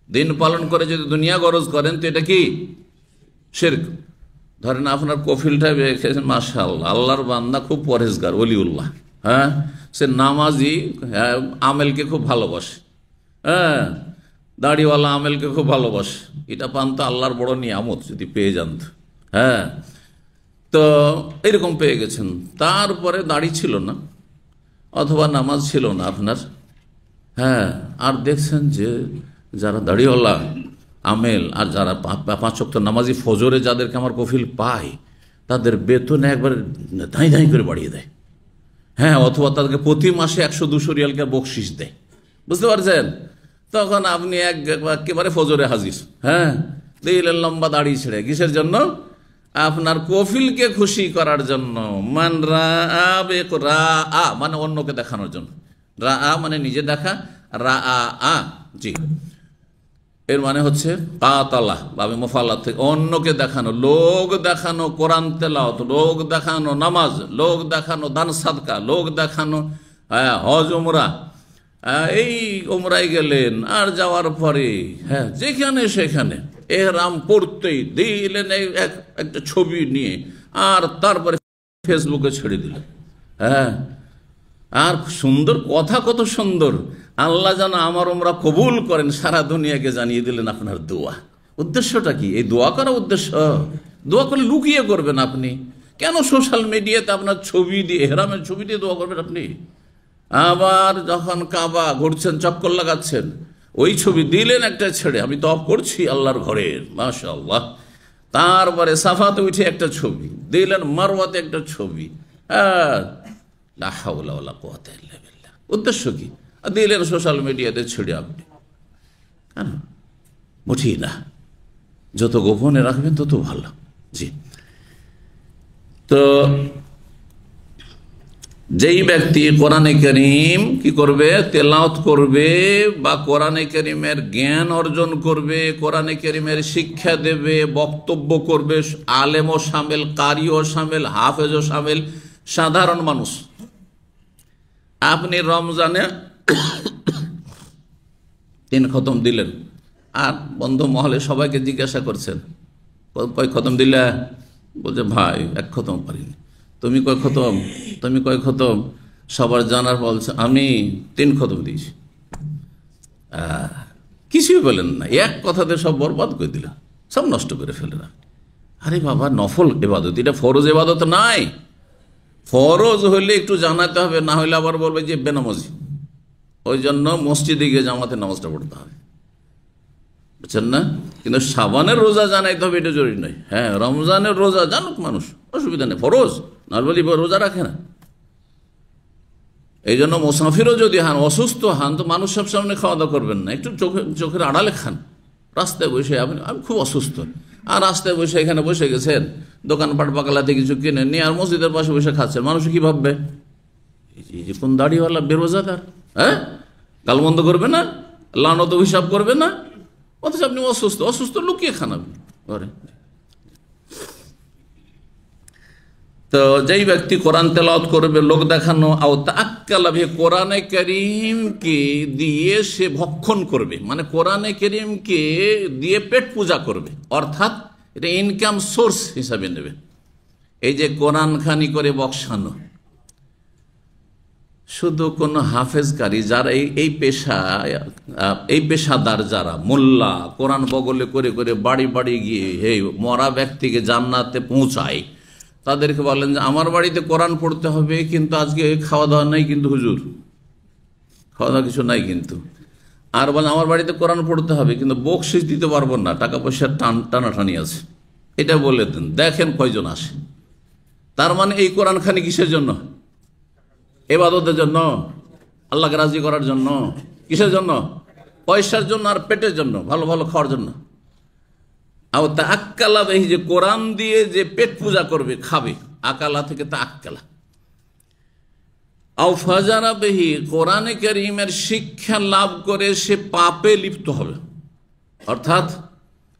Speaker 1: দিন পালন করে যদি দুনিয়া গরজ করেন তো এটা কি? শিরক। ধরেন আপনার কফিলটা খেয়েছেন, মাশাআল্লাহ, আল্লাহর বান্দা, খুব পরহেজগার, ওলিউল্লাহ, হ্যাঁ, সে নামাজি, আমেলকে খুব ভালোবাসে, হ্যাঁ, দাড়িওয়ালা আমেলকে খুব ভালোবাসে। এটা পান তো আল্লাহর বড় নিয়ামত, যদি পেয়ে যান তো। হ্যাঁ, তো এরকম পেয়ে গেছেন, তারপরে দাড়ি ছিল না অথবা নামাজ ছিল না আপনার, হ্যাঁ, আর দেখছেন যে যারা দাড়িওয়ালা আমেল আর যারা 5 ওয়াক্ত নামাজি ফজরে যাদেরকে আমার কফিল পায় তাদের বেতন একবার ধাই ধাই করে বাড়িয়ে দেয়, হ্যাঁ, অথবা তাদেরকে প্রতি মাসে 100-200 রিয়ালকে বকশিস দেয়। বুঝতে পারছেন? তখন আপনি একেবারে ফজরে হাজির, হ্যাঁ, দিলেন লম্বা দাড়ি ছেড়ে, কিসের জন্য? আপনার কফিলকে খুশি করার জন্য। মান রাআ বিকিরাআ মানে অন্যকে দেখানোর জন্য, রাআ মানে নিজে দেখা, রাআ জি এর মানে হচ্ছে কাতালা বাবে মুফাল্লাত থেকে অন্যকে দেখানো, লোক দেখানো কোরআন তেলাওয়াত, লোক দেখানো নামাজ, লোক দেখানো দান সাদকা, লোক দেখানো হজ উমরা। এই উমরায় গেলেন আর যাওয়ার পরে হ্যাঁ যেখানে সেখানে এহরাম পড়তেই দিলেন একটা ছবি নিয়ে, আর তারপরে ফেসবুকে ছেড়ে দিলেন। হ্যাঁ, আর সুন্দর কথা, কত সুন্দর, আল্লাহ যেন আমার উমরা কবুল করেন, সারা দুনিয়াকে জানিয়ে দিলেন আপনার দোয়া। উদ্দেশ্যটা কি? এই দোয়া করা উদ্দেশ্য? দোয়া করে লুকিয়ে করবেন আপনি কেন? সোশ্যাল মিডিয়াতে আপনার ছবি দিয়ে, এহরামের ছবি দিয়ে দোয়া করবেন আপনি? আবার যখন কাবা ঘুরছেন, চক্কর লাগাচ্ছেন, ওই ছবি দিলেন একটা ছেড়ে, আমি তওয়াফ করছি আল্লাহর ঘরের, মাশাআল্লাহ। তারপরে সাফাতে উঠে একটা ছবি দিলেন, মারওয়াতে একটা ছবি, হ্যাঁ, লা হাওলা ওয়ালা কুওয়াতা ইল্লা বিল্লাহ। উদ্দেশ্য কি? দিলেন সোশ্যাল মিডিয়াতে ছেড়ে আপনি, কেন? মুঠি না, যত গোপনে রাখবেন তত ভালো। জি, তো যেই ব্যক্তি কোরআনে কারীম কি করবে? তেলাওয়াত করবে বা কোরআনে কারীমের জ্ঞান অর্জন করবে, কোরআনে কারীমের শিক্ষা দেবে, বক্তব্য করবে, আলেমও শামিল, কারিও শামিল, হাফেজও শামিল, সাধারণ মানুষ আপনি রমজানে 3 খতম দিলেন, আর বন্ধু মহলে সবাইকে জিজ্ঞাসা করছেন কয় খতম দিলে? বলছে ভাই 1 খতম পারিনি। তুমি কয় খতম? তুমি কয় খতম? সবার জানার বলছে আমি 3 খতম দিয়েছি। কিছুই বলেন না, এক কথাতে সব বরবাদ করে দিল, সব নষ্ট করে ফেলেন। আরে বাবা, নফল ইবাদত, এটা ফরজ ইবাদত নাই। ফরজ হইলে একটু জানাতে হবে, না হইলে আবার বলবে যে বেনামাজি। ওই জন্য মসজিদে গিয়ে জামাতে নামাজটা পড়তে হবে, বুঝছেন না? কিন্তু সাবানের রোজা জানাইতে হবে, এটা জরুরি নয়। হ্যাঁ, রমজানের রোজা জানুক মানুষ, অসুবিধা নেই, ফরজ নর্মালি রোজা রাখে না। এই জন্য মুসাফিরও যদি হন, অসুস্থ হন, তো মানুষ সব সামনে খাওয়া দাওয়া করবেন না, একটু চোখের আড়ালে খান। রাস্তায় বসে আমি খুব অসুস্থ, আর রাস্তায় বসে এখানে বসে গেছেন, দোকানপাট বাকালাতে কিছু কিনে নিয়ে আর মসজিদের পাশে বসে খাচ্ছেন, মানুষ কি ভাববে? এই যে কোন দাড়িওয়ালা বেরোজাদার, হ্যাঁ, গালমন্দ করবে না, লানত হিসাব করবে না, অথচ আপনি অসুস্থ লুকিয়ে খান আপনি ঘরে। তো যেই ব্যক্তি কোরআন তেলাওয়াত করবে লোক দেখানো, কোরআনে করিমকে দিয়ে সে ভক্ষণ করবে, মানে কোরআনে করিমকে দিয়ে পেট পূজা করবে, অর্থাৎ এটা ইনকাম সোর্স হিসাবে নেবে। এই যে কোরআন খানি করে বক্সানো, শুধু কোন হাফেজকারী যারা এই পেশাদার যারা মোল্লা কোরআন বগলে করে করে বাড়ি বাড়ি গিয়ে এই মরা ব্যক্তিকে জান্নাতে পৌঁছায়, তাদেরকে বলেন যে আমার বাড়িতে কোরআন পড়তে হবে, কিন্তু আজকে খাওয়া দাওয়া নাই, কিন্তু হুজুর খাওয়া দাওয়া কিছু নাই কিন্তু। আর বলেন আমার বাড়িতে কোরআন পড়তে হবে, কিন্তু বকশিস দিতে পারবো না, টাকা পয়সার টানাটানি আছে, এটা বলে দেন, দেখেন কয়জন আসে। তার মানে এই কোরআন খানি কিসের জন্য? ইবাদতের জন্য, আল্লাহকে রাজি করার জন্য। কিসের জন্য? পয়সার জন্য আর পেটের জন্য, ভালো ভালো খাওয়ার জন্য। আর তা আক্কালা বেহি, যে কোরআন দিয়ে যে পেট পূজা করবে, খাবে, আকালা থেকে তা আক্কালা। আও ফাজারা বেহি, কোরআনে কারীমের শিক্ষা লাভ করে সে পাপে লিপ্ত হবে, অর্থাৎ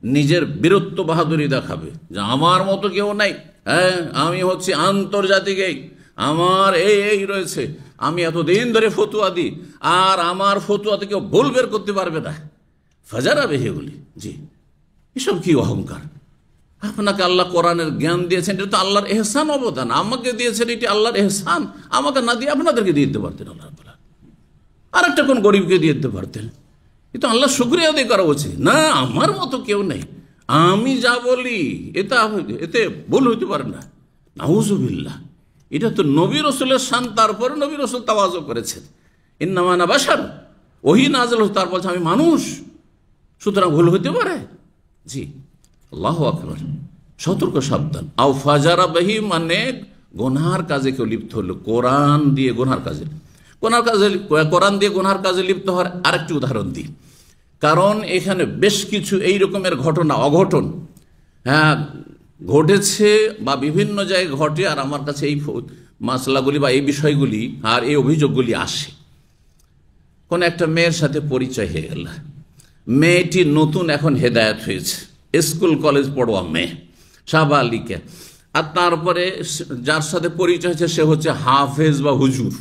Speaker 1: নিজের বীরত্ব বাহাদুরি দেখাবে যে আমার মতো কেউ নাই, হ্যাঁ আমি হচ্ছে আন্তর্জাতিক, আমার এই রয়েছে, আমি এতদিন ধরে ফতুয়া দিই, আর আমার ফতুয়াতে কেউ ভুল বের করতে পারবে না। ফাজারা বেহি বলি, জি এসব কি অহংকার? আপনাকে আল্লাহ কোরআনের জ্ঞান দিয়েছেন, এটা তো আল্লাহর এহসান অবদান, আমাকে দিয়েছেন, এটি আল্লাহর এহসান, আমাকে না দিয়ে আপনাদেরকে দিয়ে দিতে পারতেন, আল্লাহ আর একটা কোন গরিবকে দিয়ে দিতে পারতেন। এটা আল্লাহ শুকরিয়া আদায় করা উচিত। না, আমার মতো কেউ নেই, আমি যা বলি এতে ভুল হইতে পারে না, নাউজুবিল্লাহ। এটা তো নবী রসুলের শান, তারপরে নবী রসুল তাওয়াজু করেছেন, ইন্নামা আনা বাশার, ওহী নাযিল, তারপর আমি মানুষ, সুতরাং ভুল হইতে পারে। জি, আল্লাহু আকবার, সতর্ক সাবধান। আও ফাজারা বেহি, মানে গুনার কাজে কেউ লিপ্ত হলো, কোরআন দিয়ে গুনার কাজে লিপ্ত হওয়ার আরেকটি উদাহরণ দিই, কারণ এখানে বেশ কিছু এই রকমের ঘটনা অঘটন হ্যাঁ ঘটেছে বা বিভিন্ন জায়গায় ঘটে, আর আমার কাছে এই মাসলাগুলি বা এই বিষয়গুলি আর এই অভিযোগগুলি আসে। কোন একটা মেয়ের সাথে পরিচয় হয়ে গেল, মেয়েটি নতুন এখন হেদায়েত হয়েছে, স্কুল কলেজ পড়ুয়া মেয়ে, সাবালিকা, আর তারপরে যার সাথে পরিচয় হয়েছে সে হচ্ছে হাফেজ বা হুজুর,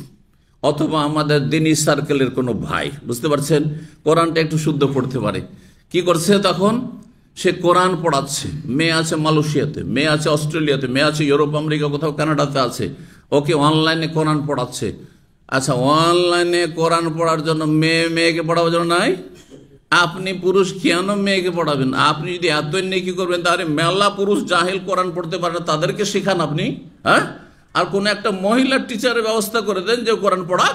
Speaker 1: অথবা আমাদের দিনী সার্কেলের কোনো ভাই, বুঝতে পারছেন, কোরআনটা একটু শুদ্ধ পড়তে পারে। কি করছে তখন? সে কোরআন পড়াচ্ছে, মেয়ে আছে মালয়েশিয়াতে, মেয়ে আছে অস্ট্রেলিয়াতে, মেয়ে আছে ইউরোপ আমেরিকা কোথাও কানাডাতে আছে, ওকে অনলাইনে কোরআন পড়াচ্ছে। আচ্ছা, অনলাইনে কোরআন পড়ার জন্য মেয়েকে পড়াবার জন্য নাই, আপনি পুরুষ কেন মেয়েকে পড়াবেন? আপনি যদি এতই নেকি করবেন, তাহলে মেলা পুরুষ জাহেল কোরআন পড়তে পারে না, তাদেরকে শেখান আপনি, হ্যাঁ, আর কোন একটা মহিলার টিচারের ব্যবস্থা করে দেন যে কোরআন পড়া,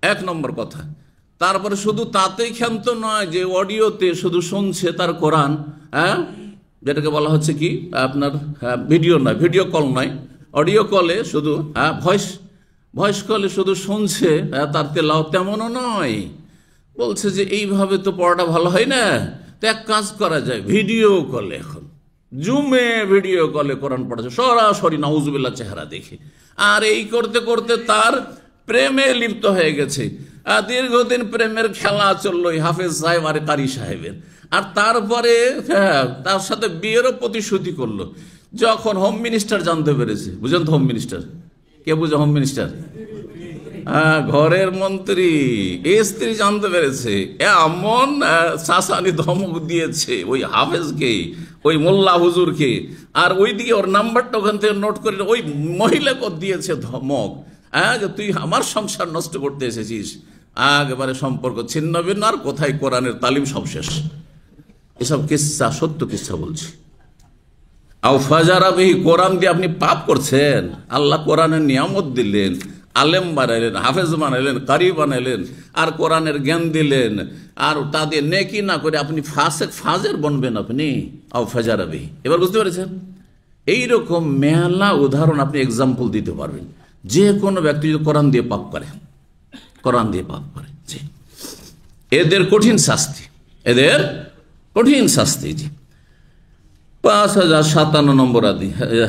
Speaker 1: 1 নম্বর কথা। তারপরে শুধু তাতেই ক্ষান্ত নয় যে অডিওতে শুধু শুনছে তার কোরআন, হ্যাঁ, যেটাকে বলা হচ্ছে কি আপনার ভিডিও নয়, ভিডিও কল নয়, অডিও কলে শুধু ভয়েস কলে শুধু শুনছে তার তেলাওয়াত, তেমনও নয়। বলছে যে এইভাবে তো পড়াটা ভালো হয় না, তো এক কাজ করা যায়, ভিডিও কলে, এখন জুমে ভিডিও কলে কোরআন পড়াচ্ছে সরাসরি, নাউজুবিল্লাহ চেহারা দেখে, আর এই করতে করতে তার প্রেমে লিপ্ত হয়ে গেছে। দীর্ঘদিন প্রেমের খেলা চললো হাফেজ সাহেব আর কারি সাহেবের, আর তারপরে তার সাথে বিয়েরও প্রতিশ্রুতি করলো। যখন হোম মিনিস্টার জানতে পেরেছে, বুঝেন তো হোম মিনিস্টার কে? বুঝে হোম মিনিস্টার ঘরের মন্ত্রী স্ত্রী জানতে পেরেছে, এমন শাসানি ধমক দিয়েছে ওই হাফেজকে, ওই মোল্লা হুজুরকে, আর ওইদিকে ওর নাম্বারটা ওখান থেকে নোট করে ওই মহিলাকে দিয়েছে ধমক, যে তুই আমার সংসার নষ্ট করতে এসেছিস। একেবারে সম্পর্ক ছিন্ন ভিন্ন, আর কোথায় কোরআনের তালিম, সব শেষ। এসব কিচ্ছা, সত্য কিচ্ছা বলছি। আও ফাজারা বিহি, কোরআন দিয়ে আপনি পাপ করছেন। আল্লাহ কোরআনের নিয়ামত দিলেন, আলেম বানাইলেন, হাফেজ বানাইলেন, কারি বানাইলেন, আর কোরআনের জ্ঞান দিলেন, আর তাদের নেকি না করে আপনি ফাজের বনবেন আপনি। আও ফাজারা বিহি, এবার বুঝতে পেরেছেন? এইরকম মেলা উদাহরণ আপনি এক্সাম্পল দিতে পারবেন। যে কোনো ব্যক্তি যদি কোরআন দিয়ে পাপ করে, কোরআন দিয়ে পাপ করে, জি, এদের কঠিন শাস্তি, এদের কঠিন শাস্তি। জি, 5057 নম্বর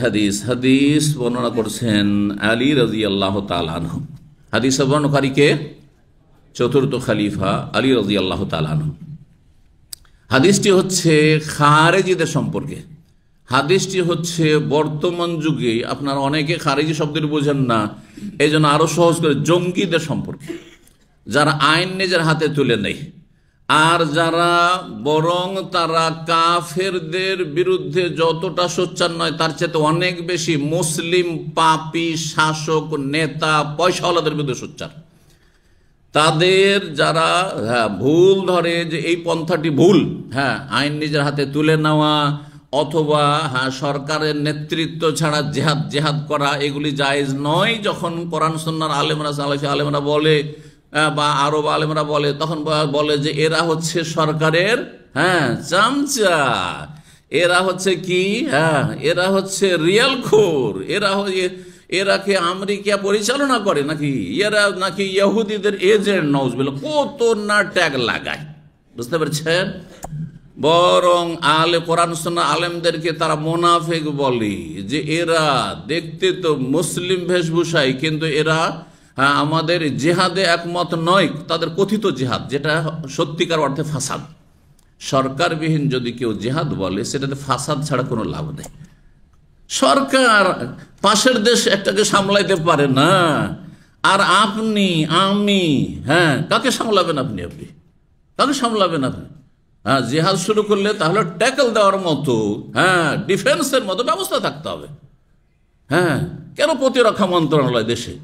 Speaker 1: হাদিস বর্ণনা করছেন আলী রাদিয়াল্লাহু তাআলা আনহু। হাদিসের বর্ণনাকারী কে? চতুর্থ খলিফা আলী রাদিয়াল্লাহু তাআলা আনহু। হাদিসটি হচ্ছে খারেজিদের সম্পর্কে। হাদিসটি হচ্ছে বর্তমান যুগে আপনারা অনেকে খারেজি শব্দের বোঝেন না, এই জন্য আরো সহজ করে জঙ্গিদের সম্পর্কে, যারা আইন নিজের হাতে তুলে নেয়, আর যারা বরং তারা কাফেরদের বিরুদ্ধে যতটা সোচ্চার নয় তার চেয়ে অনেক বেশি মুসলিম পাপী শাসক নেতা পয়সাওয়ালাদের বিরুদ্ধে সোচ্চার। তাদের যারা ভুল ধরে যে এই পন্থাটি ভুল, আইন নিজের হাতে তুলে নেওয়া অথবা সরকারের নেতৃত্ব ছাড়া জেহাদ করা, এগুলি জায়েজ নয়। যখন কোরআন সুন্নাহর আলেমরা, সালাফি আলেমরা বলে বা আরব আলেমরা বলে, তখন বলে যে এরা হচ্ছে সরকারের চামচা, এরা হচ্ছে কি, এরা হচ্ছে রিয়াল খোর, এরা কি আমেরিকা পরিচালনা করে নাকি, এরা নাকি ইহুদিদের এজেন্ট, নাউজুবিল্লাহ, কত না ট্যাগ লাগায়। বুঝতে পারছেন? বরং কোরআন সুন্নাহ আলেমদেরকে তারা মুনাফিক বলে, যে এরা দেখতে তো মুসলিম বেশভূষায়, কিন্তু এরা আমাদের জেহাদে একমত নয়। তাদের কথিত জেহাদ, যেটা সত্যিকার অর্থে ফাসাদ। সরকারবিহীন যদি কেউ জেহাদ বলে, সেটাতে ফাসাদ ছাড়া কোনো লাভ নেই। সরকার পাশের দেশ একটাকে সামলাইতে পারে না, আর আপনি আমি কাকে সামলাবেন? আপনি কাকে সামলাবেন আপনি? জেহাদ শুরু করলে তাহলে ট্যাকল দেওয়ার মতো, ডিফেন্সের মতো ব্যবস্থা থাকতে হবে। কেন প্রতিরক্ষা মন্ত্রণালয় দেশে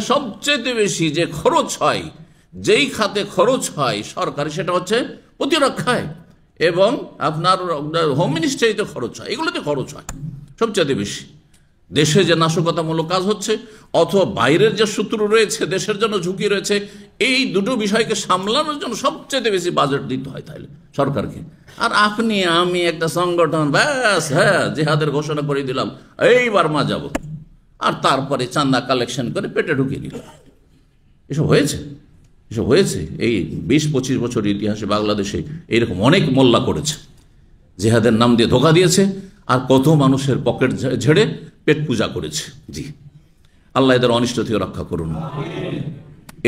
Speaker 1: সবচেয়ে বেশি যে খরচ হয়, যেই খাতে খরচ হয় সরকারি, সেটা হচ্ছে প্রতিরক্ষায়, এবং আপনার হোম মিনিস্ট্রিতে খরচ হয়, এগুলোতে খরচ হয় সবচেয়ে বেশি। দেশে যে নাশকতামূলক কাজ হচ্ছে, অথবা বাইরের যে শত্রু রয়েছে, দেশের জন্য ঝুঁকি রয়েছে, এই দুটো বিষয়কে সামলানোর জন্য সবচেয়ে বেশি বাজেট দিতে হয় তাহলে সরকারকে। আর আপনি আমি একটা সংগঠন, ব্যাস জেহাদের ঘোষণা করে দিলাম, এইবার মা যাব, আর তারপরে চাঁদা কালেকশন করে পেটে ঢুকিয়ে দিল। এসব হয়েছে এই 20-25 বছর ইতিহাসে বাংলাদেশে এইরকম অনেক মোল্লা করেছে, জেহাদের নাম দিয়ে ধোঁকা দিয়েছে, আর কত মানুষের পকেট ঝেড়ে পেট পূজা করেছে। জি, আল্লাহ এদের অনিষ্ট থেকে রক্ষা করুন।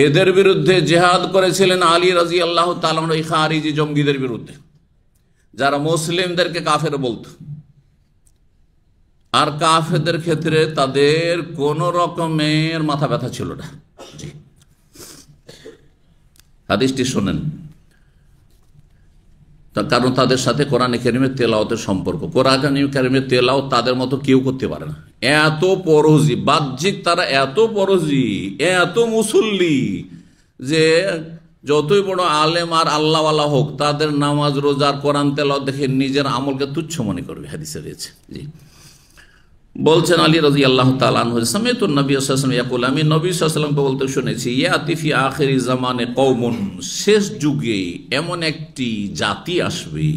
Speaker 1: এদের বিরুদ্ধে জেহাদ করেছিলেন আলী রাদিয়াল্লাহু তাআলা আনহু, এই খারিজি জঙ্গিদের বিরুদ্ধে, যারা মুসলিমদেরকে কাফের বলতো, আর কাফেরদের ক্ষেত্রে তাদের কোন রকমের মাথা ব্যথা ছিল না। জি, হাদিসটি শোনেন, তার কারণ তাদের সাথে কোরআনে কারীমের তেলাওয়াতের সম্পর্ক। কোরআনে কারীমের তেলাওয়াত তাদের মতো কেউ করতে পারে না। এত পরোজি, বাহ্যিক তারা এত পরোজি, এত মুসল্লি, যে যতই বড় আলেম আর আল্লাহওয়ালা হোক, তাদের নামাজ রোজার কোরআন তেলাওয়াত দেখে নিজের আমলকে তুচ্ছ মনে করবে। হাদিসে রয়েছে। জি, বলছেন আলী রাদিয়াল্লাহু তাআলা আনহু, সামি'তু নবী সাল্লাল্লাহু আলাইহি ওয়াসাল্লাম ইয়াকুল, আমি নবী সাল্লাল্লাহু আলাইহি ওয়াসাল্লামকে বলতে শুনেছি, ইয়াতি ফি আখিরি জামানে কওমুন, শেষ যুগে এমন একটি জাতি আসবে,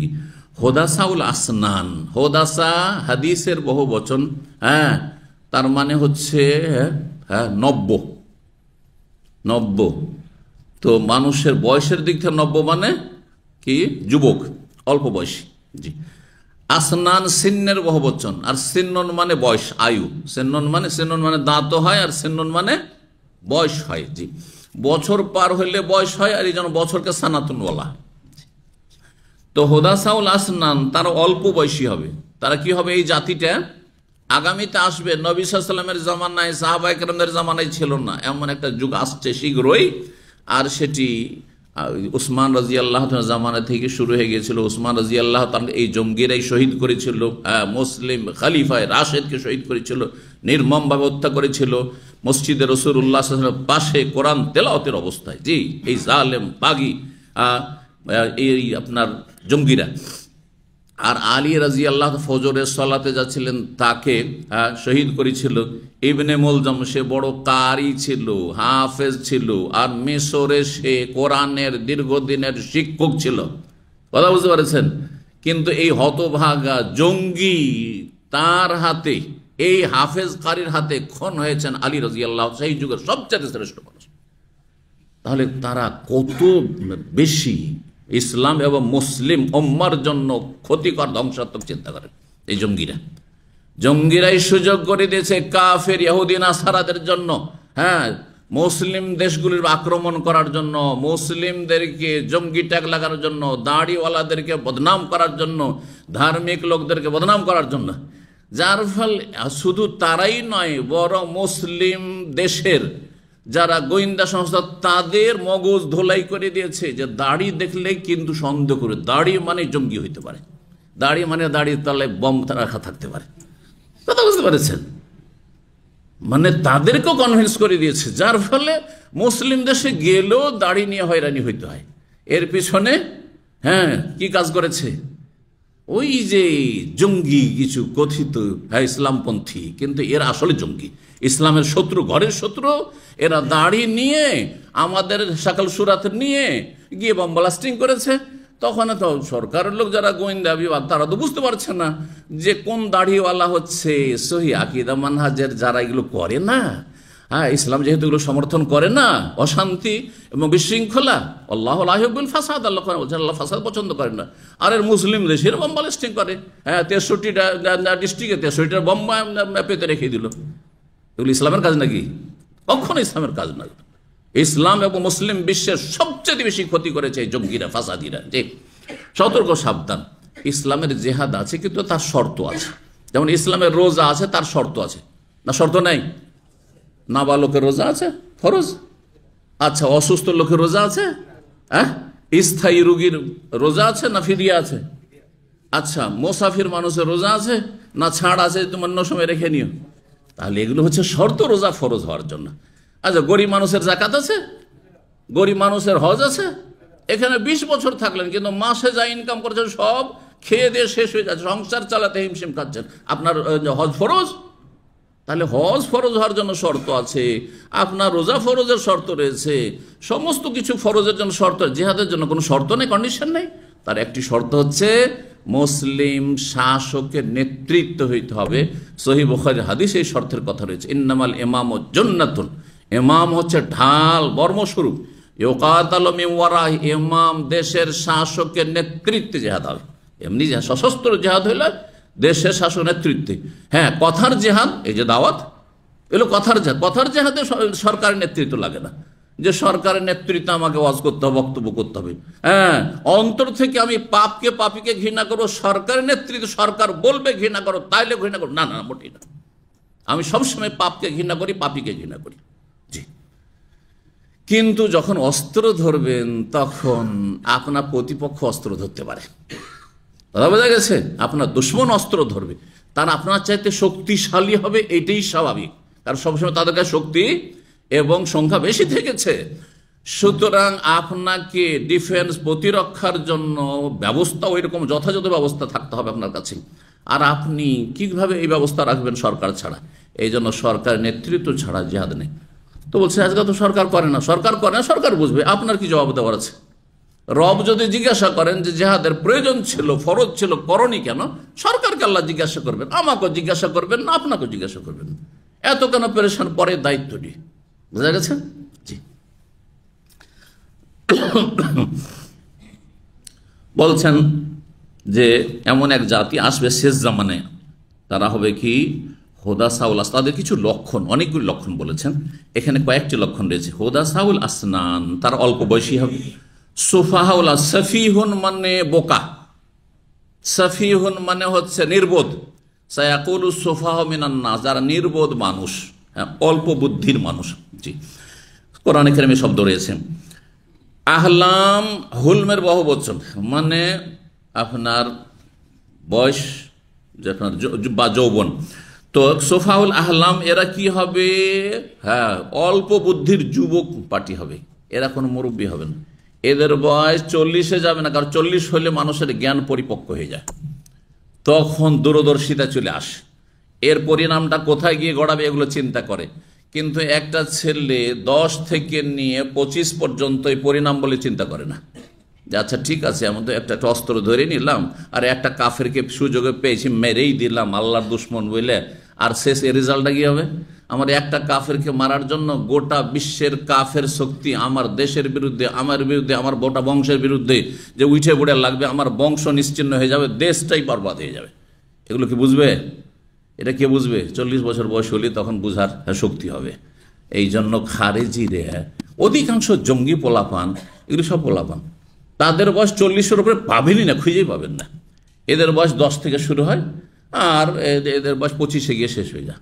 Speaker 1: হোদাসাউল আসনান, হোদাসা হাদিসের বহু বচন, তার মানে হচ্ছে 90। তো মানুষের বয়সের দিক থেকে 90 মানে কি? যুবক, অল্প বয়সী। জি, আসনান সিন্নের বহু বচন, আর সিন্নন মানে বয়স, আয়ু। সিন্নন মানে দাঁত হয়, আর সিন্নন মানে বয়স হয়। জি, বছর পার হইলে বয়স হয়, আর এই জন্য বছরকে সানাতুন বলা। তো হোদাসাউল আসনান, তারা অল্প বয়সী হবে। তারা কি হবে? এই জাতিটা আগামীতে আসবে, নবী সাল্লাল্লাহু আলাইহি ওয়াসাল্লামের জামানায়, সাহাবায়ে কেরামদের জামানায় ছিল না, এমন একটা যুগ আসছে শীঘ্রই। আর সেটি উসমান রাদিয়াল্লাহু তাআলা জামানা থেকে শুরু হয়ে গিয়েছিল। উসমান রাদিয়াল্লাহু তাআলা এই জঙ্গিরাই শহীদ করেছিল, মুসলিম খলিফায়ে রাশেদকে শহীদ করেছিল, নির্মমভাবে হত্যা করেছিল মসজিদে রাসূলুল্লাহ সাল্লাল্লাহু আলাইহি ওয়াসাল্লাম পাশে কোরআন তেলাওয়াতের অবস্থায়। জি, এই জালেম বাগী এই আপনার জঙ্গিরা। আর আলী রাদিয়াল্লাহু ফজরের সালাতে যাচ্ছিলেন, তাকে শহীদ করেছিল। ইবনে মুলজাম, সে বড় কারি ছিল, হাফেজ ছিল, আর মিশরে সে কোরআনের দীর্ঘদিনের শিক্ষক ছিল। কথা বুঝতে পারছেন? কিন্তু এই হতভাগা জঙ্গি তার হাতে, এই হাফেজ কারির হাতে খুন হয়েছেন আলী রাদিয়াল্লাহু, সেই যুগের সবচেয়ে শ্রেষ্ঠ মানুষ। তাহলে তারা কত বেশি ইসলাম এবং মুসলিম উম্মার জন্য ক্ষতিকর, ধ্বংসাত্মক চিন্তা করেন এই জঙ্গিরা। জঙ্গিরাই সুযোগ করে দিয়েছে কাফের ইহুদি নাসারাদের জন্য, মুসলিম দেশগুলির আক্রমণ করার জন্য, মুসলিমদেরকে জঙ্গি ট্যাগ লাগানোর জন্য, দাড়িওয়ালাদেরকে বদনাম করার জন্য, ধার্মিক লোকদেরকে বদনাম করার জন্য। যার ফলে শুধু তারাই নয়, বরং মুসলিম দেশের যারা গোয়েন্দা সংস্থা, তাদের মগজ ধোলাই করে দিয়েছে যে দাড়ি দেখলে কিন্তু সন্দেহ করে, দাড়ি মানে জঙ্গি হইতে পারে, দাড়ি মানে দাড়ির তলায় বম রাখা থাকতে পারে। কথা বুঝতে পারছেন? মানে তাদেরকেও কনভিন্স করে দিয়েছে, যার ফলে মুসলিম দেশে গেলেও দাড়ি নিয়ে হয়রানি হইতে হয়। এর পিছনে কি কাজ করেছে? ওই যে জঙ্গি কিছু কথিত ইসলামপন্থী, কিন্তু এরা আসলে জঙ্গি, ইসলামের শত্রু, ঘরের শত্রু। এরা দাড়ি নিয়ে আমাদের সাকাল সুরাত নিয়ে গিয়ে বম ব্লাস্টিং করেছে। তখন তো সরকারের লোক যারা গোয়েন্দা বিভাগ, তারা তো বুঝতে পারছে না যে কোন দাড়িওয়ালা হচ্ছে সহি আকীদা মানহাজের, যারা এগুলো করে না। ইসলাম যেহেতু এগুলো সমর্থন করে না, অশান্তি এবং বিশৃঙ্খলা, আল্লাহু লা ইউহিব্বুল ফাসাদ, আল্লাহ বলছেন আল্লাহ ফাসাদ পছন্দ করেন না। আর এর মুসলিম দেশের বম ব্লাস্টিং করে, 63টা ডিস্ট্রিক্টে 63টা বম পেতে রেখে দিল। এগুলো ইসলামের কাজ নাকি? কখনো ইসলামের কাজ নয়। ইসলাম এবং মুসলিম বিশ্বের সবচেয়ে বেশি ক্ষতি করেছে এই জঙ্গিরা, ফাসাদিরা। যে সতর্ক, সাবধান। ইসলামের জেহাদ আছে, কিন্তু তার শর্ত আছে। যেমন ইসলামের রোজা আছে, তার শর্ত আছে না? শর্ত নাই? নাবালকের রোজা আছে, ফরজ। আচ্ছা, অসুস্থ লোকের রোজা আছে, স্থায়ী রোগীর রোজা আছে না ফিদিয়া আছে? আচ্ছা, মুসাফির মানুষের রোজা আছে না ছাড় আছে, তোমার অন্য সময় রেখে নিও? তাহলে এগুলো হচ্ছে শর্ত রোজা ফরজ হওয়ার জন্য। আচ্ছা, গরিব মানুষের যাকাত আছে, গরিব মানুষের হজ আছে। এখানে 20 বছর থাকলেন, কিন্তু মাসে যা ইনকাম করছেন সব খেয়ে দিয়ে শেষ হয়ে যাচ্ছে, সংসার চালাতে হিমশিম খাচ্ছেন, আপনার হজ ফরজ? তাহলে হজ ফরজ হওয়ার জন্য শর্ত আছে, আপনার রোজা ফরজের শর্ত রয়েছে, সমস্ত কিছু ফরজের জন্য শর্ত। জিহাদের জন্য কোনো শর্ত নেই, কন্ডিশন নেই। তার একটি শর্ত হচ্ছে মুসলিম শাসকের নেতৃত্ব হইতে হবে। সহিহ বুখারীর হাদিস এই শর্তের কথা রয়েছে, ইন্নামাল ইমামু জান্নাতুন, ইমাম হচ্ছে ঢাল, বর্মস্বরূপ। ইউকাতালু মিন ওয়ারাহি, ইমাম দেশের শাসকের নেতৃত্বে জিহাদ হবে। এমনি সশস্ত্র জিহাদ হইলে দেশের শাসক নেতৃত্বে, কথার জেহাদ, এই যে দাওয়াত, এগুলো কথার জেহাদ। কথার জেহাদে সরকারের নেতৃত্ব লাগে না, যে সরকারের নেতৃত্বে আমাকে ওয়াজ করতে হবে, বক্তব্য করতে হবে। অন্তর থেকে আমি পাপীকে ঘৃণা করবো, সরকারের নেতৃত্বে সরকার বলবে ঘৃণা করো, তাইলে ঘৃণা করো, না না, মোটেই না। আমি সবসময় পাপকে ঘৃণা করি, পাপীকে ঘৃণা করি। জি, কিন্তু যখন অস্ত্র ধরবেন, তখন আপনার প্রতিপক্ষ অস্ত্র ধরতে পারে। কথা বোঝা গেছে? আপনার দুশ্মন অস্ত্র ধরবে, তারা আপনার চাইতে শক্তিশালী হবে, এইটাই স্বাভাবিক, কারণ সবসময় তাদের কাছে শক্তি এবং সংখ্যা বেশি থেকেছে। সুতরাং আপনাকে ডিফেন্স, প্রতিরক্ষার জন্য ব্যবস্থা, ওই রকম যথাযথ ব্যবস্থা থাকতে হবে আপনার কাছে। আর আপনি কিভাবে এই ব্যবস্থা রাখবেন সরকার ছাড়া? এই জন্য সরকারের নেতৃত্ব ছাড়া জিহাদ নেই। তো বলছে আজকে তো সরকার করে না, সরকার করে না, সরকার বুঝবে। আপনার কি জবাব দেওয়ার আছে? রব যদি জিজ্ঞাসা করেন যে জেহাদের প্রয়োজন ছিল, ফরজ ছিল, করনি কেন, সরকারকে আল্লাহ জিজ্ঞাসা করবেন, আমাকেও জিজ্ঞাসা করবেন না, আপনাকেও জিজ্ঞাসা করবেন। এত কেন পেরেশান? পরে দায়িত্ব নিয়ে। বুঝা গেছে? জি। বলছেন যে এমন এক জাতি আসবে শেষ জামানে, তারা হবে কি হোদা সাউল। তাদের কিছু লক্ষণ, অনেকগুলি লক্ষণ বলেছেন, এখানে কয়েকটি লক্ষণ রয়েছে। হোদা সাউল আসনান, তারা অল্প বয়সী হবে। সুফাহাউল, সফিহুন মানে বোকা, সফিহুন মানে হচ্ছে নির্বোধ, সায়াকুলুস সুফাহা মিনান নাস, যারা নির্বোধ মানুষ, হ্যাঁ, অল্প বুদ্ধির মানুষ। জি, কোরআনে কারিমে শব্দ রয়েছে। আহলাম, হুলমের বহুবচন, মানে আপনার বয়স যে আপনার বা যৌবন। তো সোফাউল আহলাম এরা কি হবে? হ্যাঁ, অল্প বুদ্ধির যুবক পার্টি হবে, এরা কোনো মুরব্বী হবে না। এদের বয়স 40-এ যাবে না, কারণ 40 হলে মানুষের জ্ঞান পরিপক্ক হয়ে যায়, তখন দূরদর্শিতা চলে আসে। এর পরিণামটা কোথায় গিয়ে গড়াবে এগুলো চিন্তা করে। কিন্তু একটা ছেলে 10 থেকে নিয়ে 25 পর্যন্ত এই পরিণাম বলে চিন্তা করে না, যে আচ্ছা ঠিক আছে, আমি তো একটা অস্ত্র ধরে নিলাম আর একটা কাফেরকে সুযোগে পেয়েছি, মেরেই দিলাম আল্লাহর দুশ্মন বলে, আর শেষ এর রেজাল্টটা কি হবে? আমার একটা কাফেরকে মারার জন্য গোটা বিশ্বের কাফের শক্তি আমার দেশের বিরুদ্ধে, আমার বিরুদ্ধে, আমার গোটা বংশের বিরুদ্ধে যে উঠে পড়ে লাগবে, আমার বংশ নিশ্চিহ্ন হয়ে যাবে, দেশটাই বরবাদ হয়ে যাবে। এগুলো কি বুঝবে? এটা কে বুঝবে? 40 বছর বয়স হলে তখন বুঝার শক্তি হবে। এই জন্য খারেজিরে অধিকাংশ জঙ্গি পোলাপান, এগুলো সব পোলাপান, তাদের বয়স 40-এর উপরে পাবেনই না, খুঁজেই পাবেন না। এদের বয়স 10 থেকে শুরু হয়, আর এদের বয়স 25-এ গিয়ে শেষ হয়ে যায়।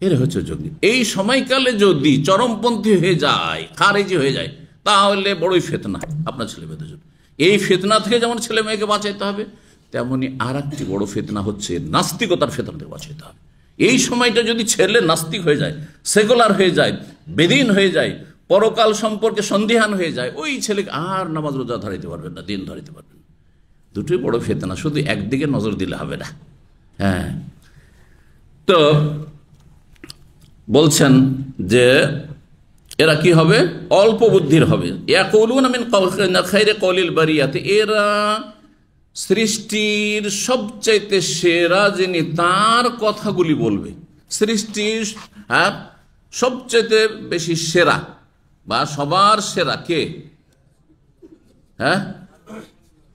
Speaker 1: এরা হচ্ছে জঙ্গি। এই সময়কালে যদি চরমপন্থী হয়ে যায়, খারেজি হয়ে যায়, তাহলে বড়ই ফিতনা আপনার ছেলে মেয়েদের জন্য। এই ফিতনা থেকে যেমন ছেলে মেয়েকে বাঁচাইতে হবে, তেমনি আর একটি বড় ফিতনা হচ্ছে নাস্তিকতার ফিতনা থেকে বাঁচাইতে হবে। এই সময়টা যদি ছেলে নাস্তিক হয়ে যায়, সেকুলার হয়ে যায়, বেদিন হয়ে যায়, পরকাল সম্পর্কে সন্দিহান হয়ে যায়, ওই ছেলেকে আর নামাজ রোজা ধরাইতে পারবেন না, দিন ধরাইতে পারবেন না। দুটোই বড় ফিতনা, শুধু একদিকে নজর দিলে হবে না। হ্যাঁ, তো বলছেন যে এরা কি হবে? অল্প বুদ্ধির হবে। ইয়াকুলুনা মিন খায়রি কওলিল বারিয়াতি, এরা সৃষ্টির সবচাইতে সেরা যিনি, তার কথাগুলি বলবে। সৃষ্টির সবচাইতে বেশি সেরা বা সবার সেরা কে? হ্যাঁ,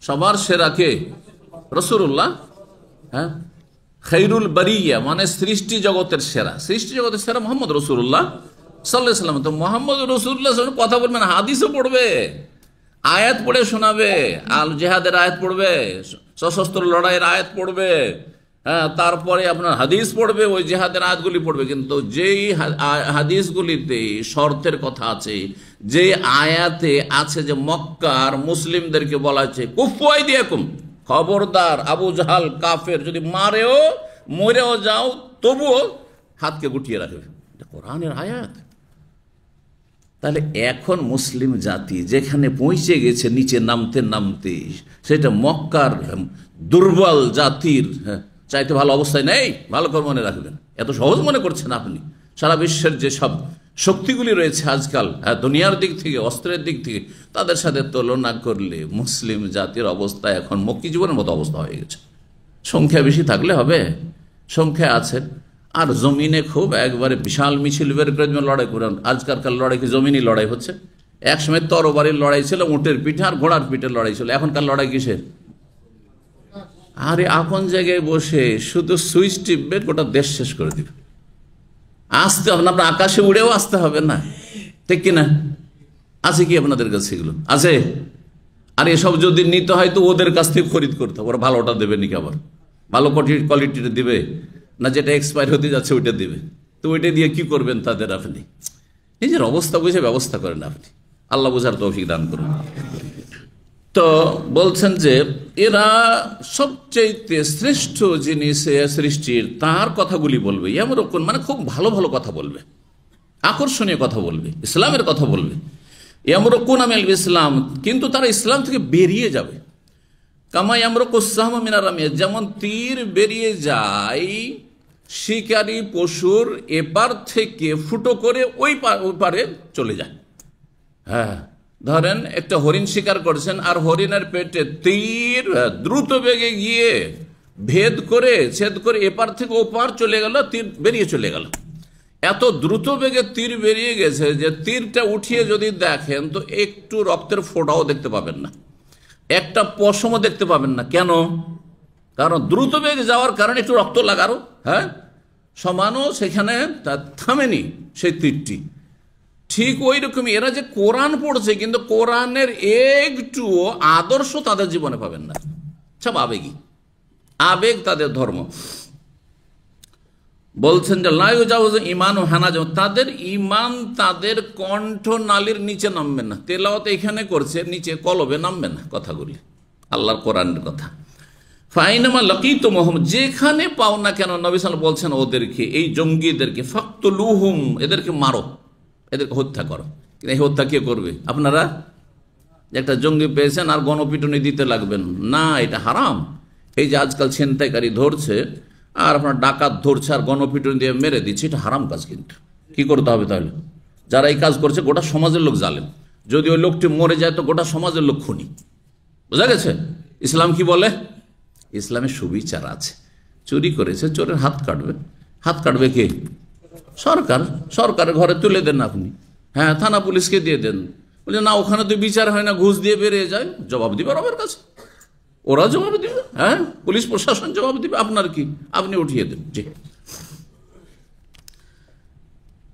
Speaker 1: সবার সেরা কে? রাসূলুল্লাহ। হ্যাঁ, খায়রুল বারিয়া মানে সৃষ্টি জগতের সেরা, সৃষ্টি জগতের সেরা মুহাম্মদ রাসূলুল্লাহ সাল্লাল্লাহু আলাইহি ওয়াসাল্লাম। তো মুহাম্মদ রাসূলুল্লাহ কথা বলবেন, হাদিসও পড়বে, আয়াত পড়ে শোনাবে, আল জিহাদের আয়াত পড়বে, সশস্ত্র লড়াইয়ের আয়াত পড়বে, হ্যাঁ, তারপরে আপনার হাদিস পড়বে, ওই জিহাদের আয়াতগুলি পড়বে। কিন্তু যেই হাদিসগুলিতে শর্তের কথা আছে, যে আয়াতে আছে যে মক্কার মুসলিমদেরকে বলা হয়েছে কুফু আইদিয়াকুম, খবরদার আবু জাহাল কাফের যদি মারেও মরেও যাও তবুও হাতকে গুটিয়ে রাখবে, কোরআনের আয়াত। তাহলে এখন মুসলিম জাতি যেখানে পৌঁছে গেছে নিচে নামতে নামতে, সেটা মক্কার দুর্বল জাতির চাইতে ভালো অবস্থায় নেই। ভালো করে মনে রাখবেন, এত সহজ মনে করছেন আপনি? সারা বিশ্বের যে সব শক্তিগুলি রয়েছে আজকাল দুনিয়ার দিক থেকে, অস্ত্রের দিক থেকে, তাদের সাথে তুলনা করলে মুসলিম জাতির অবস্থা এখন মক্কি জীবনের মতো অবস্থা হয়ে গেছে। সংখ্যা বেশি থাকলে হবে? সংখ্যা আছে, আর জমিনে খুব একবারে বিশাল মিছিল বের করে লড়াই করেন। আজকালকার লড়াই কি জমিনই লড়াই হচ্ছে? একসময় তরবারির লড়াই ছিল, উটের পিঠে আর ঘোড়ার পিঠের লড়াই ছিল। এখনকার লড়াই কিসের? আরে আপন জায়গায় বসে শুধু সুইচ টিপবে, গোটা দেশ শেষ করে দিবে। আসতে হবে না, আপনার আকাশে উড়েও আসতে হবে না, ঠিক কিনা? আছে কি আপনাদের কাছে এগুলো? আছে? আর এসব যদি নিতে হয় তো ওদের কাছ থেকে খরিদ করতে হবে। ওরা ভালোটা দেবে নাকি? আবার ভালো কোয়ালিটিটা দিবে না, যেটা এক্সপায়ার হতে যাচ্ছে ওইটা দিবে? তো ওইটা দিয়ে কি করবেন তাদের? আপনি নিজের অবস্থা বুঝে ব্যবস্থা করেন আপনি। আল্লাহ বুঝার তৌফিক দান করুন। তো বলছেন যে এরা সবচেয়ে শ্রেষ্ঠ যিনি সৃষ্টির, তার কথাগুলি বলবে। ইয়ামরুকুন মানে খুব ভালো ভালো কথা বলবে, আকর্ষণীয় কথা বলবে, ইসলামের কথা বলবে। ইয়ামরুকুন মিনাল ইসলাম, কিন্তু তারা ইসলাম থেকে বেরিয়ে যাবে। কামা ইয়ামরুকুস সাহমু মিনার রামিয়া, যেমন তীর বেরিয়ে যায় শিকারী পশুর এপার থেকে ফুটো করে ওই পারে চলে যায়। হ্যাঁ, ধরেন একটা হরিণ শিকার করছেন, আর হরিণের পেটে তীর দ্রুত বেগে গিয়ে ছেদ করে এপার থেকে ওপার চলে গেল, তীর বেরিয়ে চলে গেল। এত দ্রুত বেগে তীর বেরিয়ে গেছে যে তীরটা উঠিয়ে যদি দেখেন তো একটু রক্তের ফোঁটাও দেখতে পাবেন না, একটা পশমও দেখতে পাবেন না। কেন? কারণ দ্রুত বেগে যাওয়ার কারণে একটু রক্ত লাগারও, হ্যাঁ, সমানও সেখানে থামেনি সেই তীরটি। ঠিক ওই রকমই এরা যে কোরআন পড়ছে, কিন্তু কোরআনের একটু আদর্শ তাদের জীবনে পাবেন না। সব আবেগী, আবেগ তাদের ধর্ম। বলছেন যে লা ইউজাউযু ঈমানু হানাজু, তাদের ঈমান তাদের কণ্ঠ নালীর নিচে নামবে না। তেলাওয়াত এখানে করছে, নিচে কলবে নামবে না কথাগুলি, আল্লাহর কোরআনের কথা। ফাইনামা লাকিতুমুহুম, যেখানে পাও না কেন, নবী সাল্লাল্লাহু আলাইহি ওয়াসাল্লাম বলছেন ওদেরকে, এই জঙ্গিদেরকে, ফাকতুলুহুম, এদেরকে মারো, এদেরকে হত্যা করো। কিন্তু এই হত্যা কে করবে? আপনারা একটা জঙ্গি পেয়েছেন আর গণপিটুনি দিতে লাগবেন না, এটা হারাম। এই যে আজকাল ছিনতাইকারী ধরছে আর আপনার ডাকাত ধরছে আর গণপিটুনি দিয়ে মেরে দিচ্ছে, এটা হারাম কাজ। কিন্তু কি করতে হবে তাহলে? যারা এই কাজ করছে গোটা সমাজের লোক জালেম, যদি ওই লোকটি মরে যায় তো গোটা সমাজের লোক খুনি। বোঝা গেছে? ইসলাম কি বলে? ইসলামে সুবিচার আছে। চুরি করেছে, চোরের হাত কাটবে। হাত কাটবে কে? সরকার। সরকারের ঘরে তুলে দেন আপনি, হ্যাঁ, থানা পুলিশকে দিয়ে দেন। বলে না, ওখানে তো বিচার হয় না, ঘুষ দিয়ে বেরিয়ে যায়। জবাব দিবে রবের কাছে, ওরা জবাব দিবে, হ্যাঁ, পুলিশ প্রশাসন জবাব দিবে। আপনার কি? আপনি উঠিয়ে দেন। জি,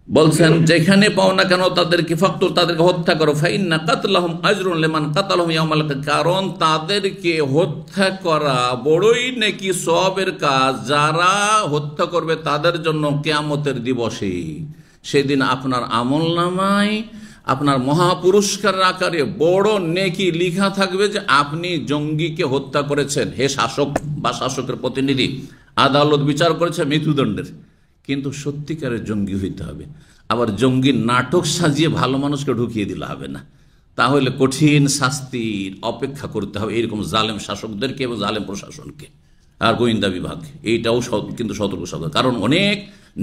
Speaker 1: বলছেন যেখানে পাও না কেন তাদেরকে ফাকতুল, তাদেরকে হত্যা করো। ফাইন্না কাতলাহুম আজরুন লিমান কাতালাহুম ইয়াউমাল কিয়ামাহ, কারণ তাদেরকে হত্যা করা বড়ই নেকি সওয়াবের কাজ। যারা হত্যা করবে তাদের জন্য কিয়ামতের দিবসে, সেদিন আপনার আমলনামায় আপনার মহাপুরস্কার আকারে বড় নেকি লিখা থাকবে যে আপনি জঙ্গিকে হত্যা করেছেন। হে শাসক বা শাসকের প্রতিনিধি, আদালত বিচার করেছে মৃত্যুদণ্ডের, কিন্তু সত্যিকারের জঙ্গি হইতে হবে। আবার জঙ্গির নাটক সাজিয়ে ভালো মানুষকে ঢুকিয়ে দিলে হবে না, তাহলে কঠিন শাস্তির অপেক্ষা করতে হবে এরকম জালেম শাসকদেরকে এবং জালেম প্রশাসনকে আর গোয়েন্দা বিভাগ। এইটাও কিন্তু সতর্ক সাবধান, কারণ অনেক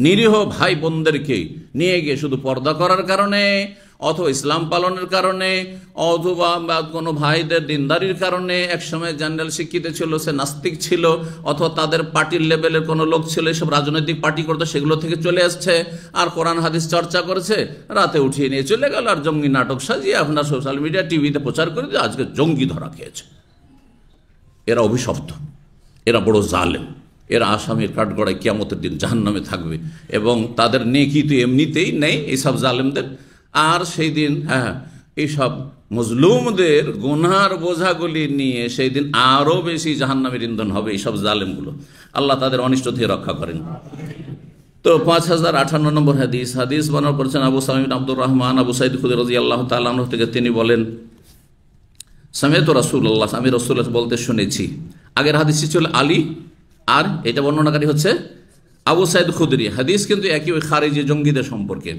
Speaker 1: নিরীহ ভাই বোনদেরকে নিয়ে গিয়ে শুধু পর্দা করার কারণে অথবা ইসলাম পালনের কারণে অথবা কোনো ভাইদের দিনদারির কারণে, একসময় জেনারেল শিক্ষিত ছিল, সে নাস্তিক ছিল, অথবা তাদের পার্টির লেভেলের কোনো লোক ছিল, এসব রাজনৈতিক পার্টি করতো, সেগুলো থেকে চলে আসছে আর কোরআন হাদিস চর্চা করেছে, রাতে উঠিয়ে নিয়ে চলে গেল আর জঙ্গি নাটক সাজিয়ে আপনার সোশ্যাল মিডিয়া টিভিতে প্রচার করে দিয়ে আজকে জঙ্গি ধরা খেয়েছে। এরা অভিশপ্ত, এরা বড় জালেম, এরা আসামির কাঠগড়ায় কিয়ামতের দিন জাহান্নামে থাকবে এবং তাদের নেকি তো এমনিতেই নেই এইসব জালেমদের। আর সেই দিন এইসব মজলুমদের গুনহার বোঝাগুলি নিয়ে সেই দিন আরও বেশি জাহান্নামের ইন্ধন হবে এইসব জালেমগুলো। আল্লাহ তাদের অনিষ্ট থেকে রক্ষা করেন। তো 5058 নম্বর হাদিস বর্ণনা করেছেন আবু সাঈদ আব্দুর রহমান আবু সাঈদ খুদরি রাদিয়াল্লাহু তাআলা আনহু থেকে। তিনি বলেন, সামিআতু রাসূলুল্লাহ, আমি রাসূলুল্লাহ বলতে শুনেছি। আগের হাদিসটি ছিল আলী, আর এটা বর্ণনাকারী হচ্ছে আবু সাঈদ খুদরি। হাদিস কিন্তু একই, ওই খারিজি জঙ্গিদের সম্পর্কে।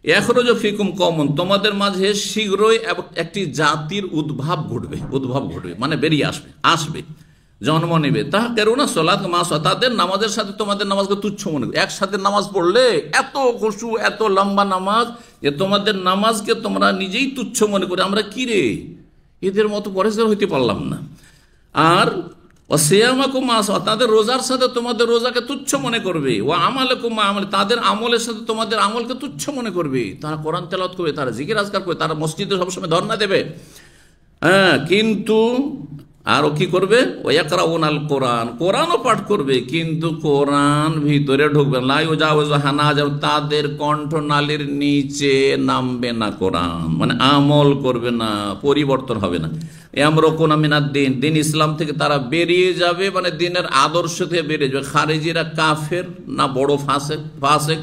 Speaker 1: ইয়াখরুজু ফিকুম কওমুন, তোমাদের মাঝে শীঘ্রই একটি জাতির উদ্ভব ঘটবে, মানে বেরিয়ে আসবে, জন্ম নেবে। তাহকিরুনা সালাত মা সালাত, তাদের নামাজের সাথে তোমাদের নামাজকে তুচ্ছ মনে করবে। একসাথে নামাজ পড়লে এত খুশু, এত লম্বা নামাজ, যে তোমাদের নামাজকে তোমরা নিজেই তুচ্ছ মনে করে, আমরা কি রে এদের মতো পরেশগার হইতে পারলাম না। আর ওয়াসিয়ামাকুম মা সালাত, তাদের রোজার সাথে তোমাদের রোজাকে তুচ্ছ মনে করবে। ওয়া আমালাকুম মা আমাল, তাদের আমলের সাথে তোমাদের আমলকে তুচ্ছ মনে করবে। তারা কোরআন তেলাওয়াত করবে, তারা জিকির আজকার করবে, তারা মসজিদে সবসময় ধর্ণা দেবে, হ্যাঁ, কিন্তু আরও কি করবে? ওয়াকরাউনাল কোরআন, কোরআনও পাঠ করবে, কিন্তু কোরআন ভিতরে ঢুকবে। লা ইউজাউযু হানাজাহুম, তাদের কণ্ঠনালীর নিচে নামবে না কোরআন, মানে আমল করবে না, পরিবর্তন হবে না। ইয়ামরুকুনা মিনাদ দ্বীন, দিন ইসলাম থেকে তারা বেরিয়ে যাবে, মানে দিনের আদর্শ থেকে বেরিয়ে যাবে। খারিজিরা কাফের না বড় ফাসেক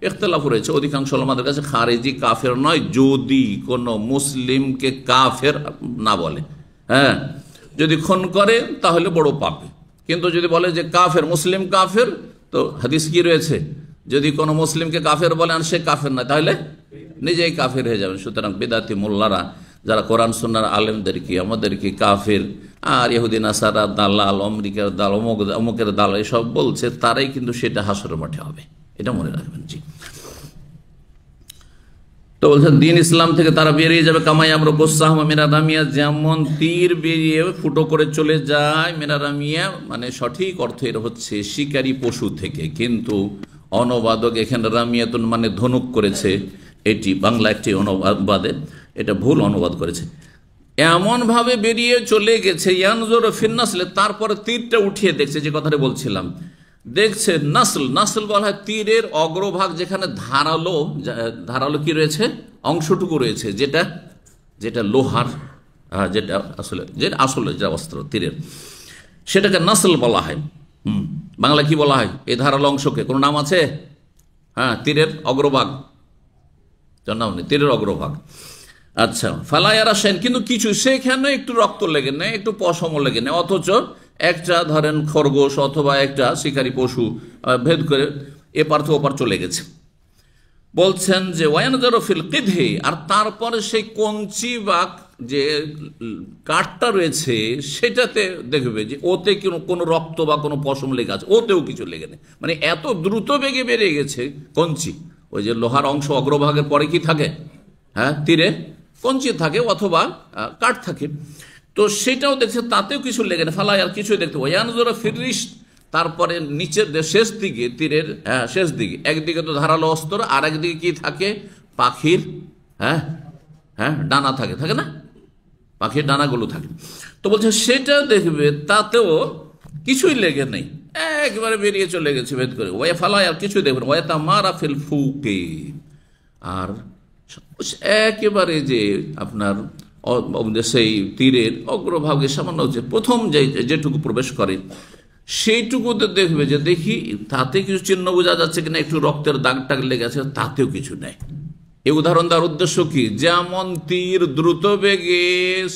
Speaker 1: ইখতিলাফ রয়েছে। অধিকাংশ ওলামাদের কাছে খারিজি কাফের নয়, যদি কোনো মুসলিমকে কাফের না বলে। হ্যাঁ, যদি খুন করে তাহলে বড় পাপী, কিন্তু যদি বলে যে কাফের, মুসলিম কাফের, তো হাদিস কি রয়েছে, যদি কোনো মুসলিমকে কাফের বলে আর সে কাফের না, তাহলে নিজেই কাফের হয়ে যাবেন। সুতরাং বিদাতি মোল্লারা যারা কোরআন সুন্নাহর আলেমদেরকে, আমাদেরকে কাফের আর ইহুদি নাসারা দালাল, আমেরিকার দাল, অমুকের দাল এসব বলছে, তারাই কিন্তু সেটা হাসরের মাঠে হবে, এটা মনে রাখবেন। জি, তো বলছেন দিন ইসলাম থেকে তারা বেরিয়ে যাবে। কামাই আমরা গোসাহমা মেরারামিয়া, যেমন তীর বেরিয়ে ফুটো করে চলে যায়। মেরারামিয়া মানে সঠিক অর্থ এর হচ্ছে শিকারী পশু থেকে, কিন্তু অনুবাদক এখানে রামিয়াতুন মানে ধনুক করেছে, এটি বাংলা একটি অনুবাদে এটা ভুল অনুবাদ করেছে। এমনভাবে বেরিয়ে চলে গেছে, ইয়ানজুরু ফিন নাসলে, তারপরে তীরটা উঠিয়ে দেখছে, যে কথাটা বলছিলাম, দেখছে নাসল বলা হয় তীরের অগ্রভাগ, যেখানে ধারালো কি রয়েছে, অংশটুকু রয়েছে, যেটা লোহার, যেটা আসলে যেটা অস্ত্র তীরের, সেটাকে নাসল বলা হয়। বাংলা কি বলা হয় এই ধারালো অংশকে? কোনো নাম আছে? হ্যাঁ, তীরের অগ্রভাগ, নাম নেই, তীরের অগ্রভাগ। আচ্ছা, ফালায়ারা সেন, কিন্তু কিছু সেখানে একটু রক্ত লেগে নেয়, একটু পশম লেগে নেয়, অথচ একটা ধরেন খরগোশ অথবা একটা শিকারী পশু ভেদ করে এপার থেকে ওপার চলে গেছে। বলছেন যে ওয়ানজারু ফিল কিদহি, আর তারপরে সেই কঞ্চি বা যে কাঠটা রয়েছে সেটাতে দেখবে যে ওতে কোনো রক্ত বা কোনো পশম লেগে আছে, ওতেও কিছু লেগে নেই। মানে এত দ্রুত বেগে বেরিয়ে গেছে কঞ্চি। ওই যে লোহার অংশ অগ্রভাগের পরে কি থাকে? হ্যাঁ, তীরে কঞ্চি থাকে অথবা কাঠ থাকে, তো সেটাও দেখছে তাতেও কিছু লেগে নেই। ফালাই আর কিছুই দেখতে ওয়ানজারু ফির রিশ, তারপরে নিচের শেষ দিকে, তীরের শেষ দিকে, একদিকে তো ধারালো অস্ত্র আর একদিকে কি থাকে? পাখির ডানা থাকে, থাকে না? পাখির ডানাগুলো থাকে। তো বলছে সেটা দেখবে তাতেও কিছুই লেগে নেই, একবারে বেরিয়ে চলে গেছে ভেদ করে। ওয়া ফালায়, আর কিছুই দেখবেন। ওয়া তামারা ফিল ফুকে, আর একেবারে যে আপনার সেই তীরের অগ্রভাগে সামান্য হচ্ছে প্রথম যেটুকু প্রবেশ করে সেইটুকুতে দেখবে যে দেখি তাতে কিছু চিহ্ন বোঝা যাচ্ছে কিনা, একটু রক্তের দাগ টাগ লেগে আছে, তাতেও কিছু নেই। এই উদাহরণ দেওয়ার উদ্দেশ্য কি? যেমন তীর দ্রুত বেগে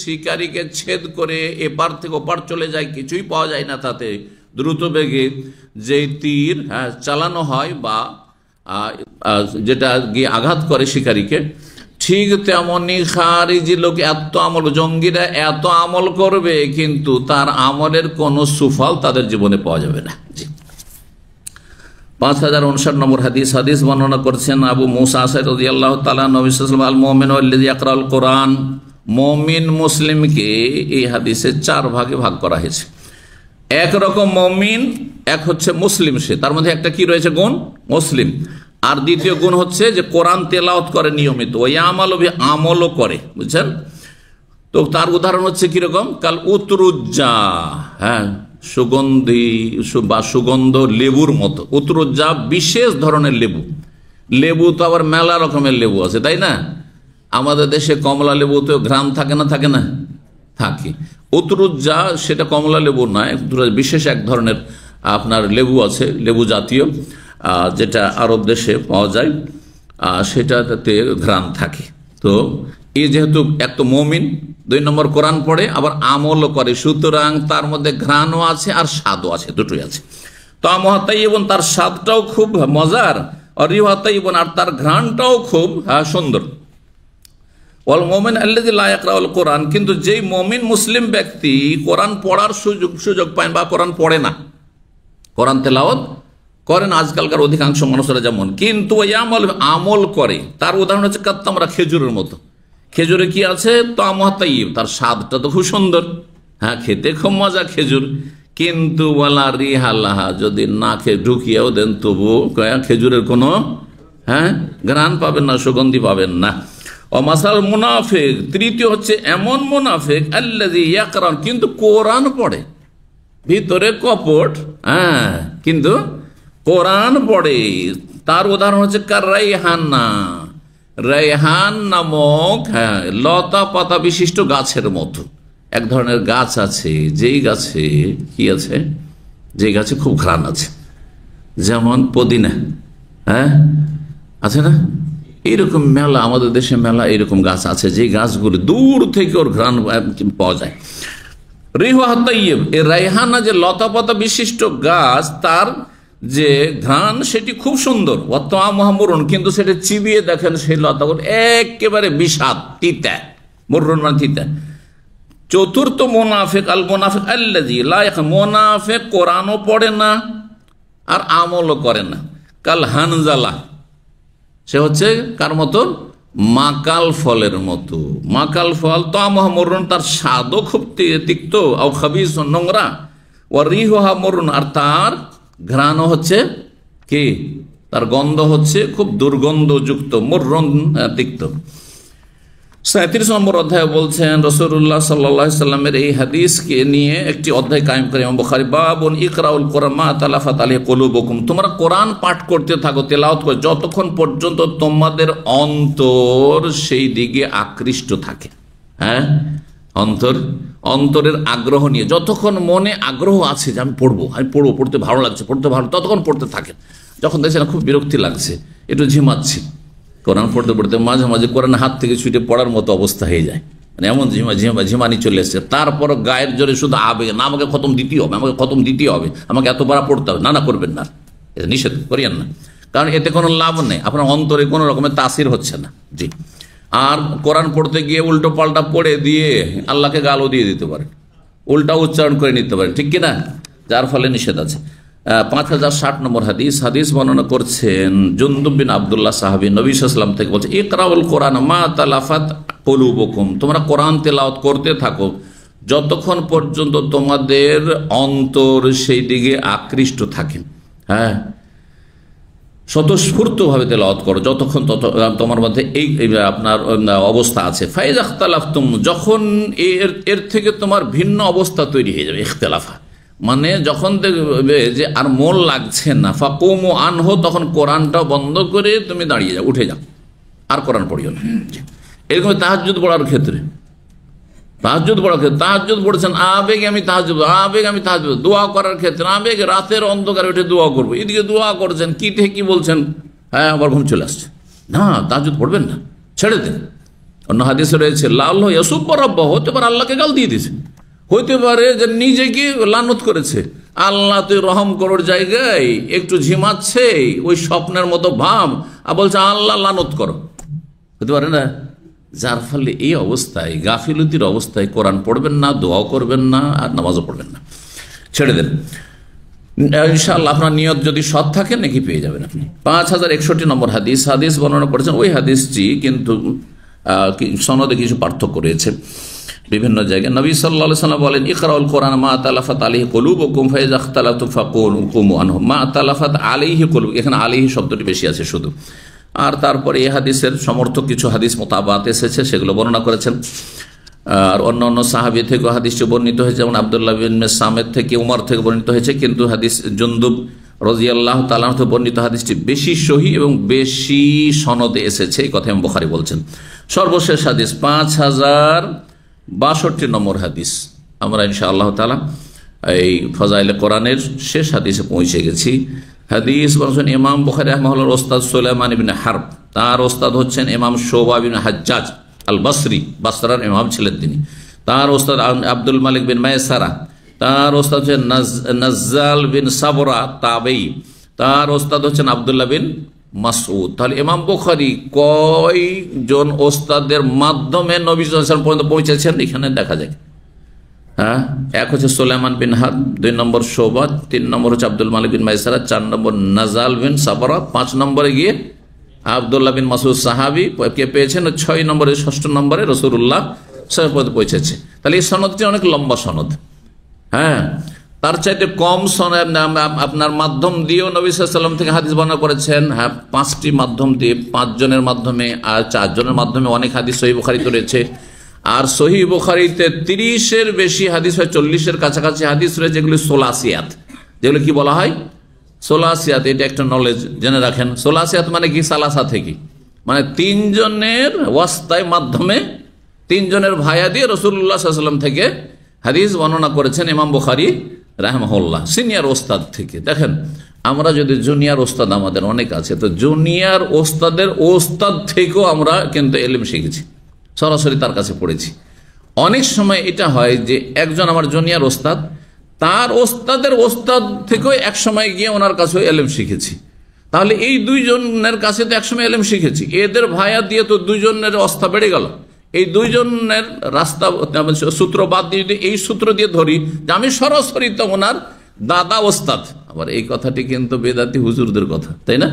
Speaker 1: শিকারীকে ছেদ করে এপার থেকে ওপার চলে যায়, কিছুই পাওয়া যায় না তাতে, দ্রুত বেগে যে তীর চালানো হয় বা যেটা গিয়ে আঘাত করে শিকারীকে, ঠিক তেমনি খারিজি লোক এত আমল, জঙ্গিরা এত আমল করবে কিন্তু তার আমলের কোনো সুফল তাদের জীবনে পাওয়া যাবে না। 5059 নম্বর হাদিস বর্ণনা করছেন আবু মুসা আশআরী রাদিয়াল্লাহু তাআলা, নবী সাল্লাল্লাহু আলাইহি ওয়াসাল্লাম আল মুমিনু আল্লাযী ইয়াকরাউল কোরআন, মুমিন মুসলিমকে এই হাদিসে 4 ভাগে ভাগ করা হয়েছে। এক রকম মুমিন, এক হচ্ছে মুসলিম, সে তার মধ্যে একটা কি রয়েছে গুণ? মুসলিম। আর দ্বিতীয় গুণ হচ্ছে যে কোরআন তেলাওয়াত করে নিয়মিত, ওই আমলও করে, বুঝছেন? তো তার উদাহরণ হচ্ছে কিরকম? কাল উতরুজ্জা, সুগন্ধি বা সুগন্ধ লেবুর মতো। উতরুজ্জা বিশেষ ধরনের লেবু। লেবু তো আবার মেলা রকমের লেবু আছে, তাই না? আমাদের দেশে কমলা লেবু তো ঘ্রাণ থাকে না, থাকে না? থাকে। উতরুজ্জা সেটা কমলা লেবু নয়, বিশেষ এক ধরনের আপনার লেবু আছে, লেবু জাতীয়, যেটা আরব দেশে পাওয়া যায়, সেটাতে ঘ্রাণ থাকে। তো এই যেহেতু এক তো মুমিন, 2 নম্বর কোরআন পড়ে, আবার আমলও করে, সুতরাং তার মধ্যে ঘ্রাণও আছে আর স্বাদও আছে, দুটোই আছে। তো আমহাতাইবন, তার স্বাদটাও খুব মজার, আর রিহাতাইবন, আর তার ঘ্রাণটাও খুব সুন্দর। ওয়াল মুমিন আল্লাযী লা ইয়াকরাউল কোরআন, কিন্তু যেই মুমিন মুসলিম ব্যক্তি কোরআন পড়ার সুযোগ পায় বা কোরআন পড়ে না, কোরআন তেলাওয়াত করেন আজকালকার অধিকাংশ মানুষরা যেমন, কিন্তু ওই আমল করে, তার উদাহরণ হচ্ছে কাত্তামরা, খেজুরের মতো। খেজুরে কি আছে? তামাতাইব, তার স্বাদটা তো খুব সুন্দর, খেতে খুব মজা খেজুর, কিন্তু ওয়ালা রিহালাহা, যদি নাকে ঢুকিয়েও দেন তবু খেজুরের কোনো ঘ্রাণ পাবেন না, সুগন্ধি পাবেন না। ও মাসাল মুনাফিক, তৃতীয় হচ্ছে এমন মুনাফিক আল্লাযী ইয়াকরান, কিন্তু কোরআন পড়ে, ভিতরে কপট, কিন্তু কোরআন পড়ে। তার উদাহরণ হচ্ছে রাইহানা, রাইহান নামক লতা পাতা বিশিষ্ট গাছের মতো এক ধরনের গাছ আছে, যেই গাছে কি আছে? যে গাছে খুব ঘ্রাণ আছে, যেমন পুদিনা আছে না? এইরকম মেলা, আমাদের দেশে মেলা এরকম গাছ আছে, যে গাছগুলো দূর থেকে ওর ঘ্রাণ পাওয়া যায়। রিহা তাইয়্যিব, এই রাইহানা যে লতা পাতা বিশিষ্ট গাছ, তার যে ঘ্রাণ সেটি খুব সুন্দর। ওয়াতামুন, কিন্তু সেটা চিবিয়ে দেখেন সেই লতাগুলো একেবারে বিষাদ, তিতা, মুররুন মানে তিতা। চতুর্থ মুনাফিক আল মুনাফিক আল্লাযী লা ইয়াকরাউ, মুনাফিক কোরআনও পড়ে না আর আমলও করে না। কাল হানজালা, সে হচ্ছে কার মতো? মাকাল ফলের মতো। মাকাল ফল তামুন, তার স্বাদও খুব তিক্ত, আও খাবিস, নোংরা, ও রিহুহা মুররুন, আর তার ঘ্রাণও হচ্ছে কি? তার গন্ধ হচ্ছে খুব দুর্গন্ধযুক্ত, মুররুন, তিক্ত। 37 নম্বর অধ্যায় বলছেন রাসূলুল্লাহ সাল্লাল্লাহু আলাইহি সাল্লামের এই হাদিসকে নিয়ে একটি অধ্যায় কায়েম করে ইমাম বুখারী, বাবুন ইকরাউল কোরআন মা তালাফাত আলাইহি কুলুবুকুম, তোমরা কোরআন পাঠ করতে থাকো, তেলাওয়াত করো, যতক্ষণ পর্যন্ত তোমাদের অন্তর সেই দিকে আকৃষ্ট থাকে। অন্তরের আগ্রহ নিয়ে, যতক্ষণ মনে আগ্রহ আছে যে আমি পড়বো পড়তে ভালো লাগছে, ততক্ষণ পড়তে থাকেন। যখন দেখছেন খুব বিরক্তি লাগছে, একটু ঝিমাচ্ছি, কোরআন পড়তে পড়তে মাঝে মাঝে কোরআন হাত থেকে ছুটে পড়ার মতো অবস্থা হয়ে যায়, মানে এমন ঝিমানি চলে এসছে। তারপর গায়ের জোরে শুধু আবেগ, না আমাকে খতম দিতে হবে, আমাকে এত পারা পড়তে হবে, না করবেন না, এটা নিষেধ করিয়েন না, কারণ এতে কোনো লাভ নেই, আপনার অন্তরে কোনো রকমের তাসির হচ্ছে না। জি। আর কোরআন পড়তে গিয়ে উল্টো পাল্টা পড়ে দিয়ে আল্লাহকে গালও দিয়ে দিতে পারেন, উল্টা উচ্চারণ করে নিতে পারেন, ঠিক কিনা, যার ফলে নিষেধ আছে। 5060 নম্বর হাদিস বর্ণনা করছেন জুনদুব বিন আব্দুল্লাহ সাহাবী, নবী সাল্লাল্লাহু আলাইহি ওয়াসাল্লাম থেকে বলছে, ইকরাউল কোরআন মা তালাফাত কুলুবুকুম, তোমরা কোরআন তেলাওয়াত করতে থাকো যতক্ষণ পর্যন্ত তোমাদের অন্তর সেই দিকে আকৃষ্ট থাকে। হ্যাঁ, স্বতঃস্ফূর্তভাবে তেলাওয়াত করো যতক্ষণ তোমার মধ্যে এই আপনার অবস্থা আছে। ফাইজ ইখতালাফতুম, যখন এর থেকে তোমার ভিন্ন অবস্থা তৈরি হয়ে যাবে, ইখতিলাফা মানে যখন দেখবে যে আর মন লাগছে না, ফাকুমু আনহু, তখন কোরআনটা বন্ধ করে তুমি দাঁড়িয়ে যাও, উঠে যাও, আর কোরআন পড়িও না। এরকম তাহাজ্জুদ পড়ার ক্ষেত্রে, তাহাজ্জুদ পড়ছেন আবেগে আমি তাহাজ্জুদ, দোয়া করার ক্ষেত্রে আবেগে, রাতের অন্ধকারে উঠে দোয়া করবো, এদিকে দোয়া করছেন, কি বলছেন, হ্যাঁ আবার ঘুম চলে আসছে, না তাহাজ্জুদ পড়বেন না, ছেড়ে দেন। অন্য হাদিসে রয়েছে লাল ইয়াসুব্বু রাব্বাহু, হতে পারে আল্লাহকে গাল দিয়ে দিয়েছে, হইতে পারে যে নিজেকে লানত করেছে, আল্লাহ তুই রহম করার জায়গায় একটু ঝিমাচ্ছে, ওই স্বপ্নের মতো ভাব, আর বলছে আল্লাহ লানত করো, হতে পারে না। যার ফলে এই অবস্থায়, গাফিলতির অবস্থায় কোরআন পড়বেন না, দোয়াও করবেন না, আর নামাজও পড়বেন না, ছেড়ে দেন। ইনশাআল্লাহ আপনার নিয়ত যদি সৎ থাকে নাকি পেয়ে যাবেন আপনি। 5061 নম্বর হাদিস বর্ণনা করেছেন, ওই হাদিসটি কিন্তু সনদে কিছু পার্থক্য রয়েছে বিভিন্ন জায়গায়। নবী সাল্লাল্লাহু আলাইহি ওয়াসাল্লাম বলেন, ইকরাউল কোরআন মা তালাফাত আলাইহি কুলুবুকুম ফাইযা ইখতালাফতুম ফাকুমু আনহু, মা তালাফাত আলাইহি কুলুব, এখানে আলাইহি শব্দটি বেশি আছে শুধু। আর তারপরে এই হাদিসের সমর্থক কিছু হাদিস মোতাবাত এসেছে, সেগুলো বর্ণনা করেছেন। আর অন্য সাহাবী থেকে হাদিসটি বর্ণিত হয়েছে, যেমন আব্দুল্লাহ বিন সামেদ থেকে, উমর থেকে বর্ণিত হয়েছে, কিন্তু হাদিস জুনদুব রাদিয়াল্লাহু তাআলা থেকে বর্ণিত হাদিসটি বেশি সহিহ এবং বেশি সনদে এসেছে, এই কথা ইমাম বুখারী বলছেন। সর্বশেষ হাদিস 5062 নম্বর হাদিস, আমরা ইনশাআল্লাহ তাআলা এই ফজাইলে কোরআনের শেষ হাদিসে পৌঁছে গেছি। হাদিস বলছেন ইমাম বুখারী রাহিমাহুল্লাহর ওস্তাদ সুলাইমান ইবনে হারব, তার ওস্তাদ হচ্ছেন ইমাম শুবা বিন হাজ্জাজ আল বসরি, বসরার ইমাম ছিলেন তিনি। তার ওস্তাদ আব্দুল মালিক বিন মায়সারা, তার ওস্তাদ হচ্ছেন নাজ্জাল বিন সাবরা তাবেই, তার ওস্তাদ হচ্ছেন আব্দুল্লাহ বিন মাসউদ। তাহলে ইমাম বুখারী কয়জন ওস্তাদের মাধ্যমে নবী সাল্লাল্লাহু আলাইহি ওয়াসাল্লাম পর্যন্ত পৌঁছেছেন এখানে দেখা যায়। হ্যাঁ, এক হচ্ছে সুলাইমান বিন হারব, 2 নম্বর শুবা, 3 নম্বর হচ্ছে আব্দুল মালিক বিন মায়সারা, 4 নম্বর নাজাল বিন সাবরা, 5 নম্বরে গিয়ে আব্দুল্লাহ বিন মাসউদ সাহাবী কে পেয়েছেন, 6 নম্বরে 6ষ্ঠ নম্বরে রাসূলুল্লাহ সাল্লাল্লাহু আলাইহি ওয়াসাল্লাম পৌঁছেছে। তাহলে এই সনদটি অনেক লম্বা সনদ। হ্যাঁ, তার চাইতে কম সনদ আপনার মাধ্যম দিয়েও নবী সাল্লাল্লাহু আলাইহি ওয়াসাল্লাম থেকে হাদিস বর্ণনা করেছেন। হ্যাঁ, 5টি মাধ্যম দিয়ে, 5 জনের মাধ্যমে আর 4 জনের মাধ্যমে অনেক হাদিস সহিহ বুখারীতে রয়েছে। আর সহিহ বুখারীতে 30-এর বেশি হাদিস হয়, 40-এর কাছাকাছি হাদিস রয়েছে, যেগুলি সোলাসিয়াত, যেগুলো কি বলা হয় সোলাসিয়াত। এটা একটা নলেজ জেনে রাখেন। সোলাসিয়াত মানে কি, সালাসা থেকে, মানে 3 জনের ওয়াস্তায় মাধ্যমে, 3 জনের ভায়া দিয়ে রাসূলুল্লাহ সাল্লাল্লাহু আলাইহি ওয়াসাল্লাম থেকে হাদিস বর্ণনা করেছেন ইমাম বুখারী রাহিমাহুল্লাহ, সিনিয়র ওস্তাদ থেকে। দেখেন, আমরা যদি জুনিয়র ওস্তাদ আমাদের অনেক আছে, তো জুনিয়র ওস্তাদের ওস্তাদ থেকেও আমরা কিন্তু ইলম শিখেছি, সরাসরি তার কাছে পড়েছি। অনেক সময় এটা হয় যে একজন আমার জুনিয়র ওস্তাদ, তার ওস্তাদের ওস্তাদ থেকেও এক সময় গিয়ে ওনার কাছেও ইলম শিখেছি। তাহলে এই 2 জনের কাছে তো একসময় ইলম শিখেছি, এদের ভায়া দিয়ে তো 2 জনের অবস্থা বেড়ে গেল। এই 2 জনের রাস্তা সূত্র বাদ দিয়ে যদি এই সূত্র দিয়ে ধরি যে আমি সরাসরি তো ওনার দাদা ওস্তাদ, আবার এই কথাটি কিন্তু বেদাতি হুজুরদের কথা, তাই না,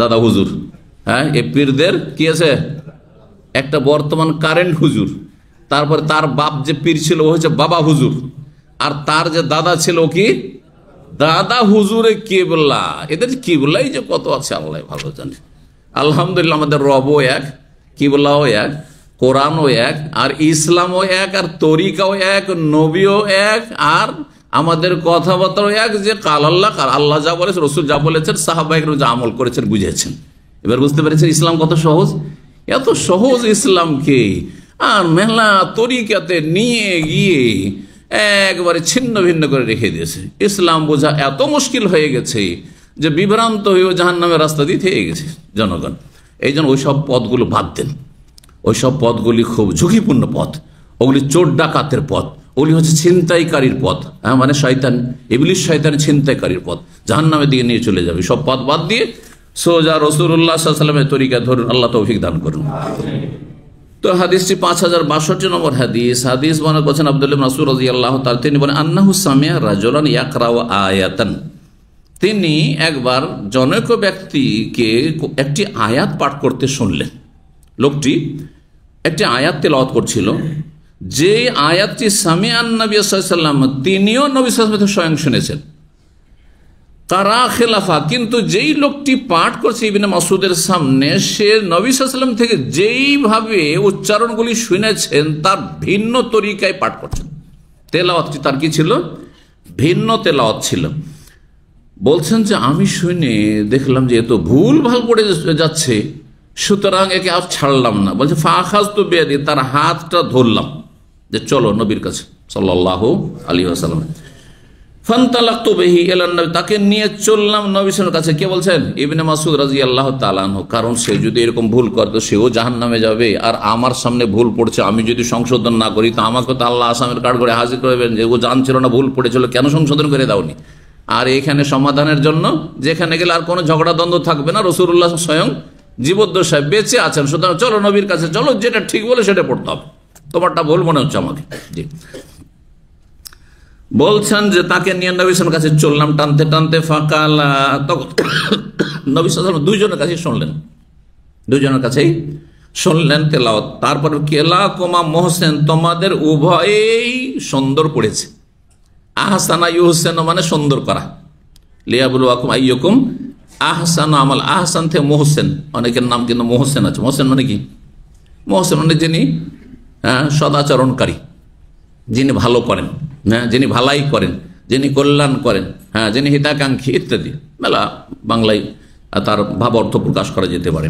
Speaker 1: দাদা হুজুর। হ্যাঁ, এই পীরদের কি আছে, একটা বর্তমান কারেন্ট হুজুর, তারপরে তার বাপ যে পীর ছিল ও হচ্ছে বাবা হুজুর, আর তার যে দাদা ছিল কি দাদা হুজুরে কিবলা। এদের কিবলা এই যে কত আছে আল্লাহ ভালো জানে। আলহামদুলিল্লাহ, আমাদের রবও এক, কিবলাও এক, কোরআনও এক, আর ইসলামও এক, আর তরিকাও এক, নবীও এক, আর আমাদের কথাবার্তাও এক, যে কাল আল্লাহ, আল্লাহ যা বলেছেন, রসুল যা বলেছেন, সাহাবায়ে যা আমল করেছেন, বুঝেছেন। এবার বুঝতে পেরেছেন ইসলাম কত সহজ। এত সহজ ইসলামকে আর মেলা তরিকাতে নিয়ে গিয়ে একবারে ছিন্ন ভিন্ন করে রেখে দিয়েছে। ইসলাম বোঝা এত মুশকিল হয়ে গেছে যে বিভ্রান্ত হয়েও জাহান্নামের রাস্তা দিয়ে থেকে গেছে জনগণ। এই জন্য ওইসব পথগুলো বাদ দেন। ওইসব পথগুলি খুব ঝুঁকিপূর্ণ পথ, ওগুলি চোর ডাকাতের পথ, ওগুলি হচ্ছে ছিনতাইকারীর পথ। মানে শয়তান, ইবলিশ শয়তান ছিনতাইকারীর পথ, জাহান্নামের দিকে নিয়ে চলে যাবে। সব পথ বাদ দিয়ে সোজা রাসূলুল্লাহ সাল্লাল্লাহু আলাইহি ওয়াসাল্লামের তরিকা ধরুন। আল্লাহ তৌফিক দান করুন। তো হাদিসটি 5062 নম্বর হাদিস বর্ণনা করেছেন আব্দুল্লাহ ইবনে মাসউদ রাদিয়াল্লাহু তাআলা। তিনি বলেন, আন্নাহু সামিয়া রাজুলান ইয়াকরাউ আয়াতান। তিনি একবার জনৈক ব্যক্তিকে একটি আয়াত পাঠ করতে শুনলেন। লোকটি একটি আয়াত তেলাওয়াত করছিল, যে আয়াতটি সামিআন নবী সাল্লাল্লাহু আলাইহি ওয়াসাল্লাম, তিনিও নবী সাল্লাল্লাহু আলাইহি ওয়াসাল্লাম স্বয়ং শুনেছেন। কারা খেলাফা, কিন্তু যেই লোকটি পাঠ করছে ইবনে মাসউদের সামনে, সে নবী সাল্লাল্লাহু আলাইহি ওয়াসাল্লাম থেকে যেইভাবে উচ্চারণগুলি শুনেছেন তার ভিন্ন তরিকায় পাঠ করছেন। তেলাওয়াতটি তার কি ছিল? ভিন্ন তেলাওয়াত ছিল। বলছেন যে আমি শুনে দেখলাম যে এত ভুল ভাল পড়ে যাচ্ছে, সুতরাং একে আর ছাড়লাম না। বলছে ফাখাযতু বিয়াদি, তার হাতটা ধরলাম যে চলো নবীর কাছে সাল্লাল্লাহু আলাইহি ওয়াসাল্লাম। ফান্তালাকতু বিহি ইলান নবী, তাকে নিয়ে চললাম নবীর কাছে। কে বলছেন? ইবনে মাসউদ রাদিয়াল্লাহু তাআলা আনহু। কারণ সে যদি এরকম ভুল করে তো সেও জাহান্নামে যাবে, আর আমার সামনে ভুল পড়ছে, আমি যদি সংশোধন না করি তো আমাকে তো আল্লাহ আসামের কাঠ করে হাজির করবেন যে ও জানছিল না, ভুল পড়েছিল, কেন সংশোধন করে দাওনি। আর এখানে সমাধানের জন্য যেখানে গেলে আর কোনো ঝগড়া দ্বন্দ্ব থাকবে না, রাসূলুল্লাহ স্বয়ং জীবদ্দশায় বেঁচে আছেন, সুতরাং চলো নবীর কাছে চলো, যেটা ঠিক বলে সেটা পড়তে হবে, তোমারটা ভুল মনে হচ্ছে আমাকে। জি, বলছেন যে তাকে নিয়ে নবী সাল্লাল্লাহু আলাইহি ওয়াসাল্লাম কাছে চললাম টানতে টানতে। ফাকালা, তখন নবী সাল্লাল্লাহু আলাইহি ওয়াসাল্লাম দুইজনের কাছে শুনলেন, দুইজনের কাছেই শুনলেন তেলাওয়াত। তারপর কেলা কোমা মোহসেন, তোমাদের উভয়েই সুন্দর পড়েছে। আহসানা ইউহসেন মানে সুন্দর করা, লিয়াবলুয়াকুম আইয়ুকুম আহসানু আমাল। আহসান থেকে মোহসেন, অনেকের নাম কিন্তু মোহসেন আছে। মোহসেন মানে কি? মোহসেন মানে যিনি সদাচরণকারী, যিনি ভালো করেন, হ্যাঁ, যিনি ভালাই করেন, যিনি কল্যাণ করেন, হ্যাঁ, যিনি হিতাকাঙ্ক্ষী ইত্যাদি। মেলা বাংলায় তার ভাব অর্থ প্রকাশ করা যেতে পারে।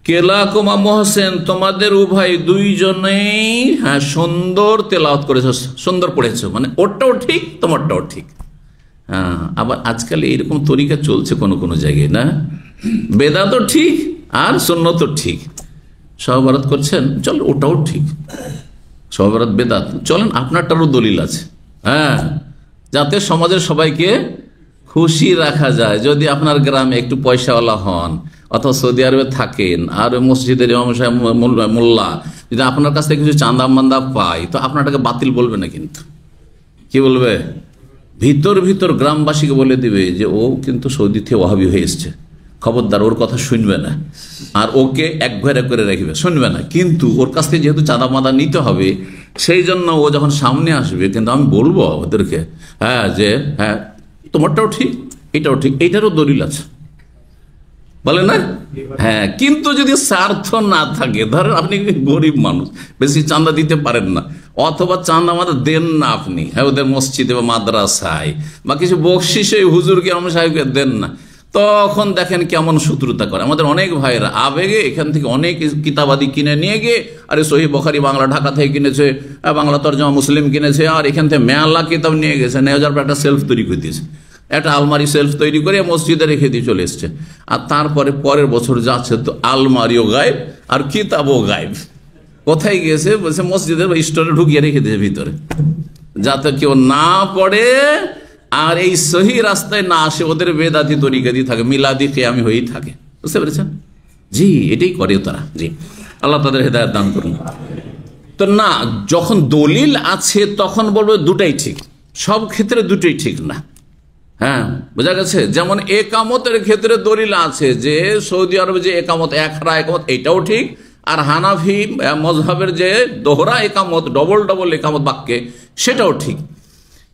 Speaker 1: কেলাকুমা মোহসেন, তোমাদের উভয় দুইজনেই হ্যাঁ সুন্দর তেলাওয়াত করেছ, সুন্দর পড়েছো, মানে ওরটাও ঠিক তোমারটাও ঠিক। হ্যাঁ, আবার আজকাল এইরকম তরিকা চলছে কোনো কোনো জায়গায়, না? বেদাতও ঠিক আর সুন্নতও ঠিক। সহবরাত করছেন, চল ওটাও ঠিক, সহবরাত বেদাত, চলেন আপনারটারও দলিল আছে, হ্যাঁ, যাতে সমাজের সবাইকে খুশি রাখা যায়। যদি আপনার গ্রামে একটু পয়সাওয়ালা হন অথবা সৌদি আরবে থাকেন আর মসজিদের ইমাম সাহেব মোল্লা যদি আপনার কাছ থেকে কিছু চাঁদা মান্দা পায় তো আপনারটাকে বাতিল বলবে না, কিন্তু কি বলবে? ভিতর ভিতর গ্রামবাসীকে বলে দিবে যে ও কিন্তু সৌদি থেকে ওয়াহাবি হয়ে এসছে, খবরদার ওর কথা শুনবে না, আর ওকে এক ঘরে করে রাখবে, শুনবে না। কিন্তু ওর কাছ থেকে যেহেতু চাঁদা মাদা নিতে হবে, সেই জন্য ও যখন সামনে আসবে কিন্তু আমি বলবো ওদেরকে, হ্যাঁ, যে হ্যাঁ তোমারটাও ঠিক, এটাও ঠিক, এইটারও দলিল আছে, বলে না? হ্যাঁ, কিন্তু যদি স্বার্থ না থাকে, ধরেন আপনি গরিব মানুষ, বেশি চাঁদা দিতে পারেন না, অথবা চাঁদা মাদা দেন না আপনি, হ্যাঁ, ওদের মসজিদে বা মাদ্রাসায় বা কিছু বকশিস ওই হুজুরকে ইমাম সাহেবকে দেন না, তখন দেখেন কেমন শত্রুতা করে। আমাদের অনেক ভাইয়েরা আবেগে এখান থেকে অনেক কিতাবাদি কিনে নিয়ে গিয়ে, আরে সহিহ বুখারী বাংলা ঢাকা থেকে কিনেছে, বাংলা তরজমা মুসলিম কিনেছে, আর এখান থেকে মেলা কিতাব নিয়ে গেছে, নিয়ে যাওয়ার পর একটা সেলফ তৈরি করে দিয়েছে, একটা আলমারি সেলফ তৈরি করে মসজিদে রেখে দিয়ে চলে এসছে। আর তারপরে পরের বছর যাচ্ছে তো আলমারিও গায়েব আর কিতাবও গায়েব। কোথায় গিয়েছে? বলছে মসজিদের স্টোরে ঢুকিয়ে রেখে দিয়েছে ভিতরে, যাতে কেউ না পড়ে আর এই সহি রাস্তায় না আসে, ওদের বেদাতি তরিকা দিয়ে থাকে, মিলাদি কিয়ামি হয়েই থাকে। বুঝতে পেরেছেন? জি, এটাই করে তারা। জি, আল্লাহ তাদের হেদায়েত দান করুন। তো না, যখন দলিল আছে তখন বলবো দুটাই ঠিক, সব ক্ষেত্রে দুটোই ঠিক না। হ্যাঁ, বোঝা গেছে? যেমন একামতের ক্ষেত্রে দলিল আছে যে সৌদি আরবে যে একামত, একরা একামত, এটাও ঠিক, আর হানাফি মজহাবের যে দোহরা একামত, ডবল ডবল একামত বাক্যে, সেটাও ঠিক।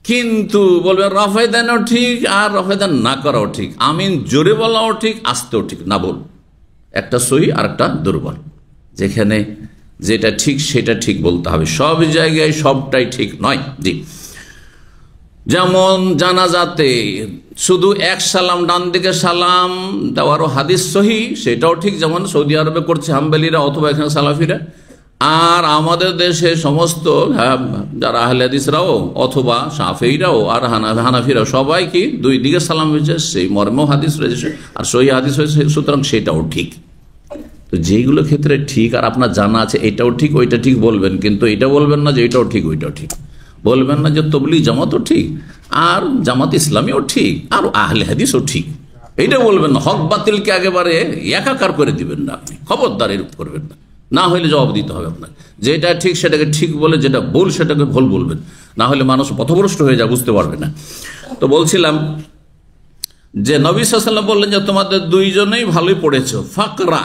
Speaker 1: কিন্তু বলবেন রফায়দানও ঠিক আর রফায়দান না করাও ঠিক, আমিন জোরে বলাও ঠিক, আসতেও ঠিক না, বল একটা সহি আর একটা দুর্বল। যেখানে যেটা ঠিক সেটা ঠিক বলতে হবে, সব জায়গায় সবটাই ঠিক নয়। জি, যেমন জানাজাতে শুধু এক সালাম, ডান দিকে সালাম দেওয়ারও হাদিস সহি, সেটাও ঠিক, যেমন সৌদি আরবে করছে হাম্বলিরা অথবা এখানে সালাফিরা। আর আমাদের দেশে সমস্ত যারা আহলে হাদিসরাও অথবা শাফিঈরাও আর হানাফিরাও সবাই কি দুই দিকে সালাম হয়েছে, সেই মর্মেও হাদিস রয়েছে আর সহিহ হাদিস হয়েছে, সুতরাং সেটাও ঠিক। তো যেগুলো ক্ষেত্রে ঠিক আর আপনার জানা আছে এটাও ঠিক ওইটা ঠিক বলবেন, কিন্তু এটা বলবেন না যে এটাও ঠিক ওইটাও ঠিক, বলবেন না যে তবলিগ জামাতও ঠিক আর জামাত ইসলামীও ঠিক আর আহলে হাদিসও ঠিক, এইটা বলবেন না। হক বাতিলকে একেবারে একাকার করে দিবেন না, আপনি খবরদার এরূপ করবেন না, না হলে জবাব দিতে হবে আপনাকে। যেটা ঠিক সেটাকে ঠিক বলে, যেটা ভুল সেটাকে ভুল বলবেন, না হলে মানুষ পথভ্রষ্ট হয়ে যায়, বুঝতে পারবে না। তো বলছিলাম যে নবী সাল্লাল্লাহু আলাইহি ওয়াসাল্লাম বললেন যে তোমাদের দুইজনেই ভালোই পড়েছো, ফাকরা,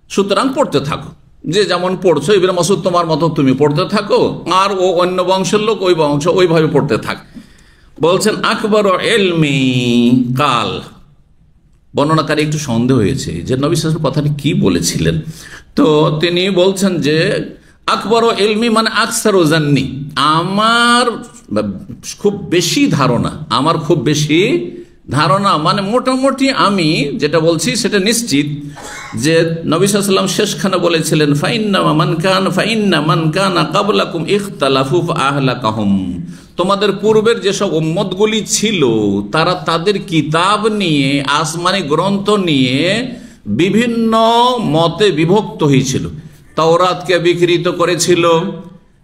Speaker 1: সুতরাং পড়তে থাকো, যে যেমন পড়ছো ইবনে মাসউদ তোমার মতো তুমি পড়তে থাকো, আর ও অন্য বংশের লোক ওই বংশ ওইভাবে পড়তে থাক। বলছেন আকবর ইলমি কাল, বর্ণনাকারী একটু সন্দেহ হয়েছে যে নবী সাল্লাল্লাহু আলাইহি ওয়াসাল্লাম কথাটি কি বলেছিলেন। তো তিনি বলছেন যে আকবর ইলমি মানে আকসারু জান্নি, আমার খুব বেশি ধারণা, আমার খুব বেশি ধারণা মানে মোটামুটি আমি যেটা বলছি সেটা নিশ্চিত যে নবী সাল্লাল্লাহু আলাইহি ওয়াসাল্লাম শেষখানে বলেছিলেন ফাইন্না মান কানা ক্বাবলাকুম ইখতালাফু ফাআহলাকাহুম, তোমাদের পূর্বের যেসব উম্মতগুলি ছিল তারা তাদের কিতাব নিয়ে, আসমানি গ্রন্থ নিয়ে বিভিন্ন মতে বিভক্ত হয়েছিল। তাওরাতকে বিকৃত করেছিল,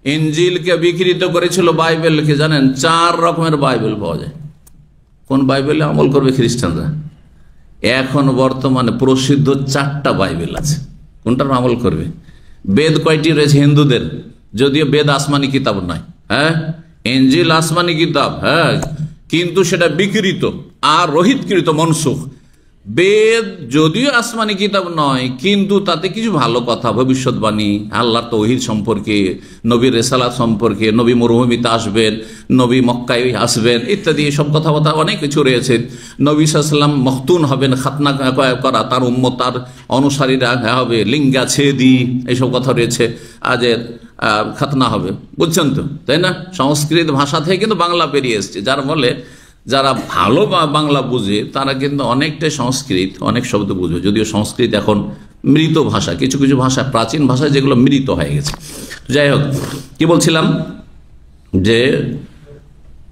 Speaker 1: ইনজিলকে বিকৃত করেছিল, বাইবেলকে জানেন 4 রকমের বাইবেল পাওয়া যায়। কোন বাইবেলে আমল করবে খ্রিস্টানরা? এখন বর্তমানে প্রসিদ্ধ 4টা বাইবেল আছে, কোনটার আমল করবে? বেদ কয়টি রয়েছে হিন্দুদের? যদিও বেদ আসমানি কিতাব নয়, হ্যাঁ, ইনজিল আসমানি কিতাব, হ্যাঁ, কিন্তু সেটা বিকৃত আর রহিতকৃত, মনসুখ। বেদ যদিও আসমানি কিতাব নয়, কিন্তু তাতে কিছু ভালো কথা, ভবিষ্যৎবাণী, আল্লাহর তাওহীদ সম্পর্কে, নবীর রিসালাত সম্পর্কে, নবী মরুভূমিতে আসবেন, নবী মক্কায় আসবেন ইত্যাদি সব কথাবার্তা অনেক কিছু রয়েছে। নবী সাল্লাল্লাহু আলাইহি ওয়াসাল্লাম মখতুন হবেন, খাতনা করা, তার উম্মত তার অনুসারীরা হবে লিঙ্গা ছেদি, এইসব কথা রয়েছে। আজ খাতনা হবে, বুঝছেন তো, তাই না? সংস্কৃত ভাষা থেকে কিন্তু বাংলা বেরিয়ে এসছে, যার ফলে যারা ভালো বাংলা বুঝে তারা কিন্তু অনেকটাই সংস্কৃত, অনেক শব্দ বুঝবে, যদিও সংস্কৃত এখন মৃত ভাষা, কিছু কিছু ভাষা প্রাচীন ভাষা যেগুলো মৃত হয়ে গেছে। যাই হোক, কি বলছিলাম যে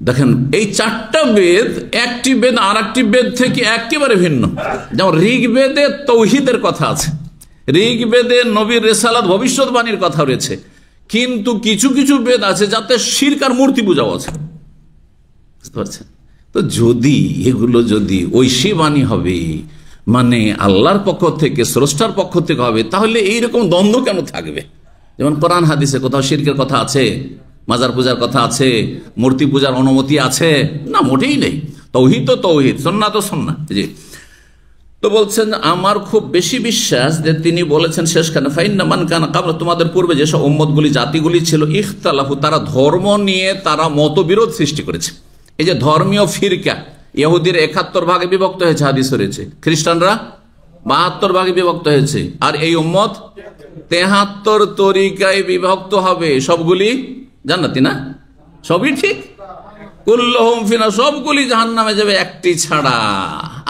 Speaker 1: দেখেন এই 4টা বেদ, একটি বেদ আর একটি বেদ থেকে একেবারে ভিন্ন। যেমন ঋগ্বেদে তাওহীদের কথা আছে, ঋগ্বেদে নবীর রিসালাত ভবিষ্যৎবাণীর কথা রয়েছে, কিন্তু কিছু কিছু বেদ আছে যাতে শিরক আর মূর্তি পূজাও আছে, বুঝতে পারছেন? তো যদি এগুলো যদি ঐশী বাণী হবে, মানে আল্লাহর পক্ষ থেকে, স্রষ্টার পক্ষ থেকে হবে, তাহলে এইরকম দ্বন্দ্ব কেন থাকবে? যেমন কোরআন হাদিসে কোথাও শিরকের কথা আছে, মাজার পূজার কথা আছে, মূর্তি পূজার অনুমতি আছে? না, মোটেই নেই। তাওহীদ তো তাওহীদ, সুন্নাহ তো সুন্নাহ। জি, তো বলছেন আমার খুব বেশি বিশ্বাস যে তিনি বলেছেন শেষখানে ফাইন্না মান কানা ক্বাবলা, তোমাদের পূর্বে যেসব উম্মতগুলি, জাতিগুলি ছিল, ইখতালাফু, তারা ধর্ম নিয়ে তারা মতবিরোধ সৃষ্টি করেছে। এই যে ধর্মীয় ফিরকা, ইহুদির 71 ভাগে বিভক্ত হয়েছে, হাদিসে রয়েছে, খ্রিস্টানরা 72 ভাগে বিভক্ত হয়েছে, আর এই উম্মত 73 তরিকায় বিভক্ত হবে। সবগুলি জান্নাতি না? সবই ঠিক, কুল্লুহুম ফিন্নার, সবগুলি জাহান্নামে যাবে একটি ছাড়া।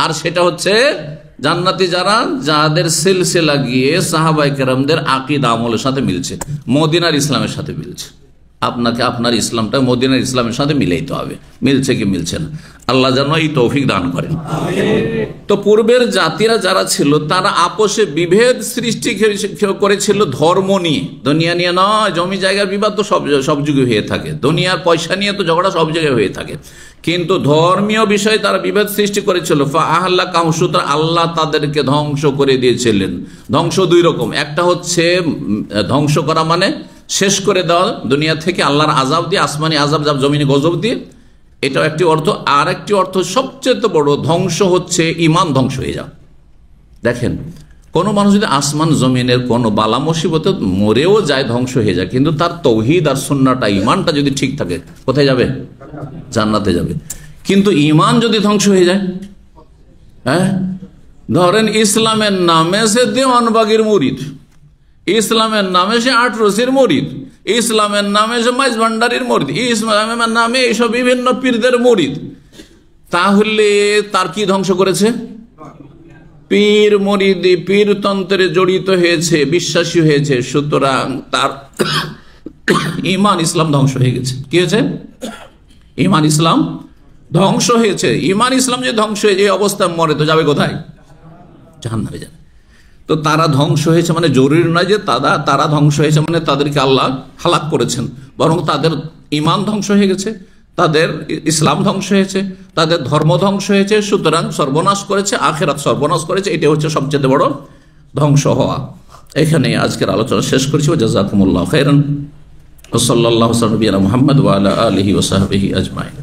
Speaker 1: আর সেটা হচ্ছে জান্নাতি যারা, যাদের সিলসিলা গিয়ে সাহাবায়ে কেরামদের আকীদা আমলের সাথে মিলছে, মদিনার ইসলামের সাথে মিলছে। আপনাকে আপনার ইসলামটা মদিনার ইসলামের সাথে মিলাইতে হবে, মিলছে কি মিলছে না, আল্লাহ যেন এই তৌফিক দান করেন। তো পূর্বের জাতিরা যারা ছিল তারা আপোষে বিভেদ সৃষ্টি করেছিল ধর্ম নিয়ে, দুনিয়া নিয়ে নয়। জমি জায়গার বিবাদ তো সব যুগে হয়ে থাকে, দুনিয়ার পয়সা নিয়ে তো ঝগড়া সব জায়গায় হয়ে থাকে, কিন্তু ধর্মীয় বিষয়ে তারা বিভেদ সৃষ্টি করেছিল। ফাআহলাকাহুম, সুতরাং আল্লাহ তাদেরকে ধ্বংস করে দিয়েছিলেন। ধ্বংস 2 রকম, একটা হচ্ছে ধ্বংস করা মানে শেষ করে দেওয়া দুনিয়া থেকে, আল্লাহর আযাব দিয়ে, আসমানি আযাব, জমিনে গজব দিয়ে, এটাও একটি অর্থ। আর একটি অর্থ সবচেয়ে বড় ধ্বংস হচ্ছে ঈমান ধ্বংস হয়ে যাওয়া। দেখেন, কোন মানুষ যদি আসমান জমিনের কোন বালা মুসিবতে মরেও যায়, ধ্বংস হয়ে যায়, কিন্তু তার তাওহীদ আর সুন্নাহটা, ঈমানটা যদি ঠিক থাকে, কোথায় যাবে? জান্নাতে যাবে। কিন্তু ঈমান যদি ধ্বংস হয়ে যায়, হ্যাঁ, ধরেন ইসলামের নামে সে দেওয়ানবাগীর মুরিদ, ইসলামের নামে সে আটরসির মুরিদ, ইসলামের নামে সে মাইজ ভান্ডারীর মুরিদ, ইসলামের নামে এইসব বিভিন্ন পীরদের মুরিদ, তাহলে তার কি ধ্বংস করেছে? পীর মরিদি পীরতন্ত্রে জড়িত হয়েছে, বিশ্বাসী হয়েছে, সুতরাং তার ঈমান ইসলাম ধ্বংস হয়ে গেছে। কি হয়েছে? ঈমান ইসলাম ধ্বংস হয়েছে। ঈমান ইসলাম যে ধ্বংস হয়ে যে অবস্থায় মরে তো যাবে কোথায়? জাহান্নামে যাবে। তো তারা ধ্বংস হয়েছে মানে জরুরি নয় যে তারা ধ্বংস হয়েছে মানে তাদেরকে আল্লাহ হালাক করেছেন, বরং তাদের ঈমান ধ্বংস হয়ে গেছে, তাদের ইসলাম ধ্বংস হয়েছে, তাদের ধর্ম ধ্বংস হয়েছে। সুতরাং সর্বনাশ করেছে, আখিরাত সর্বনাশ করেছে। এটা হচ্ছে সবচেয়ে বড় ধ্বংস হওয়া। এখানে আজকের আলোচনা শেষ করছি। জাযাকুমুল্লাহু খাইরান। ওয়া সাল্লাল্লাহু আলা নবিয়িনা মুহাম্মদ ওয়া আলা আলিহি ওয়া সাহবিহি আজমাইন।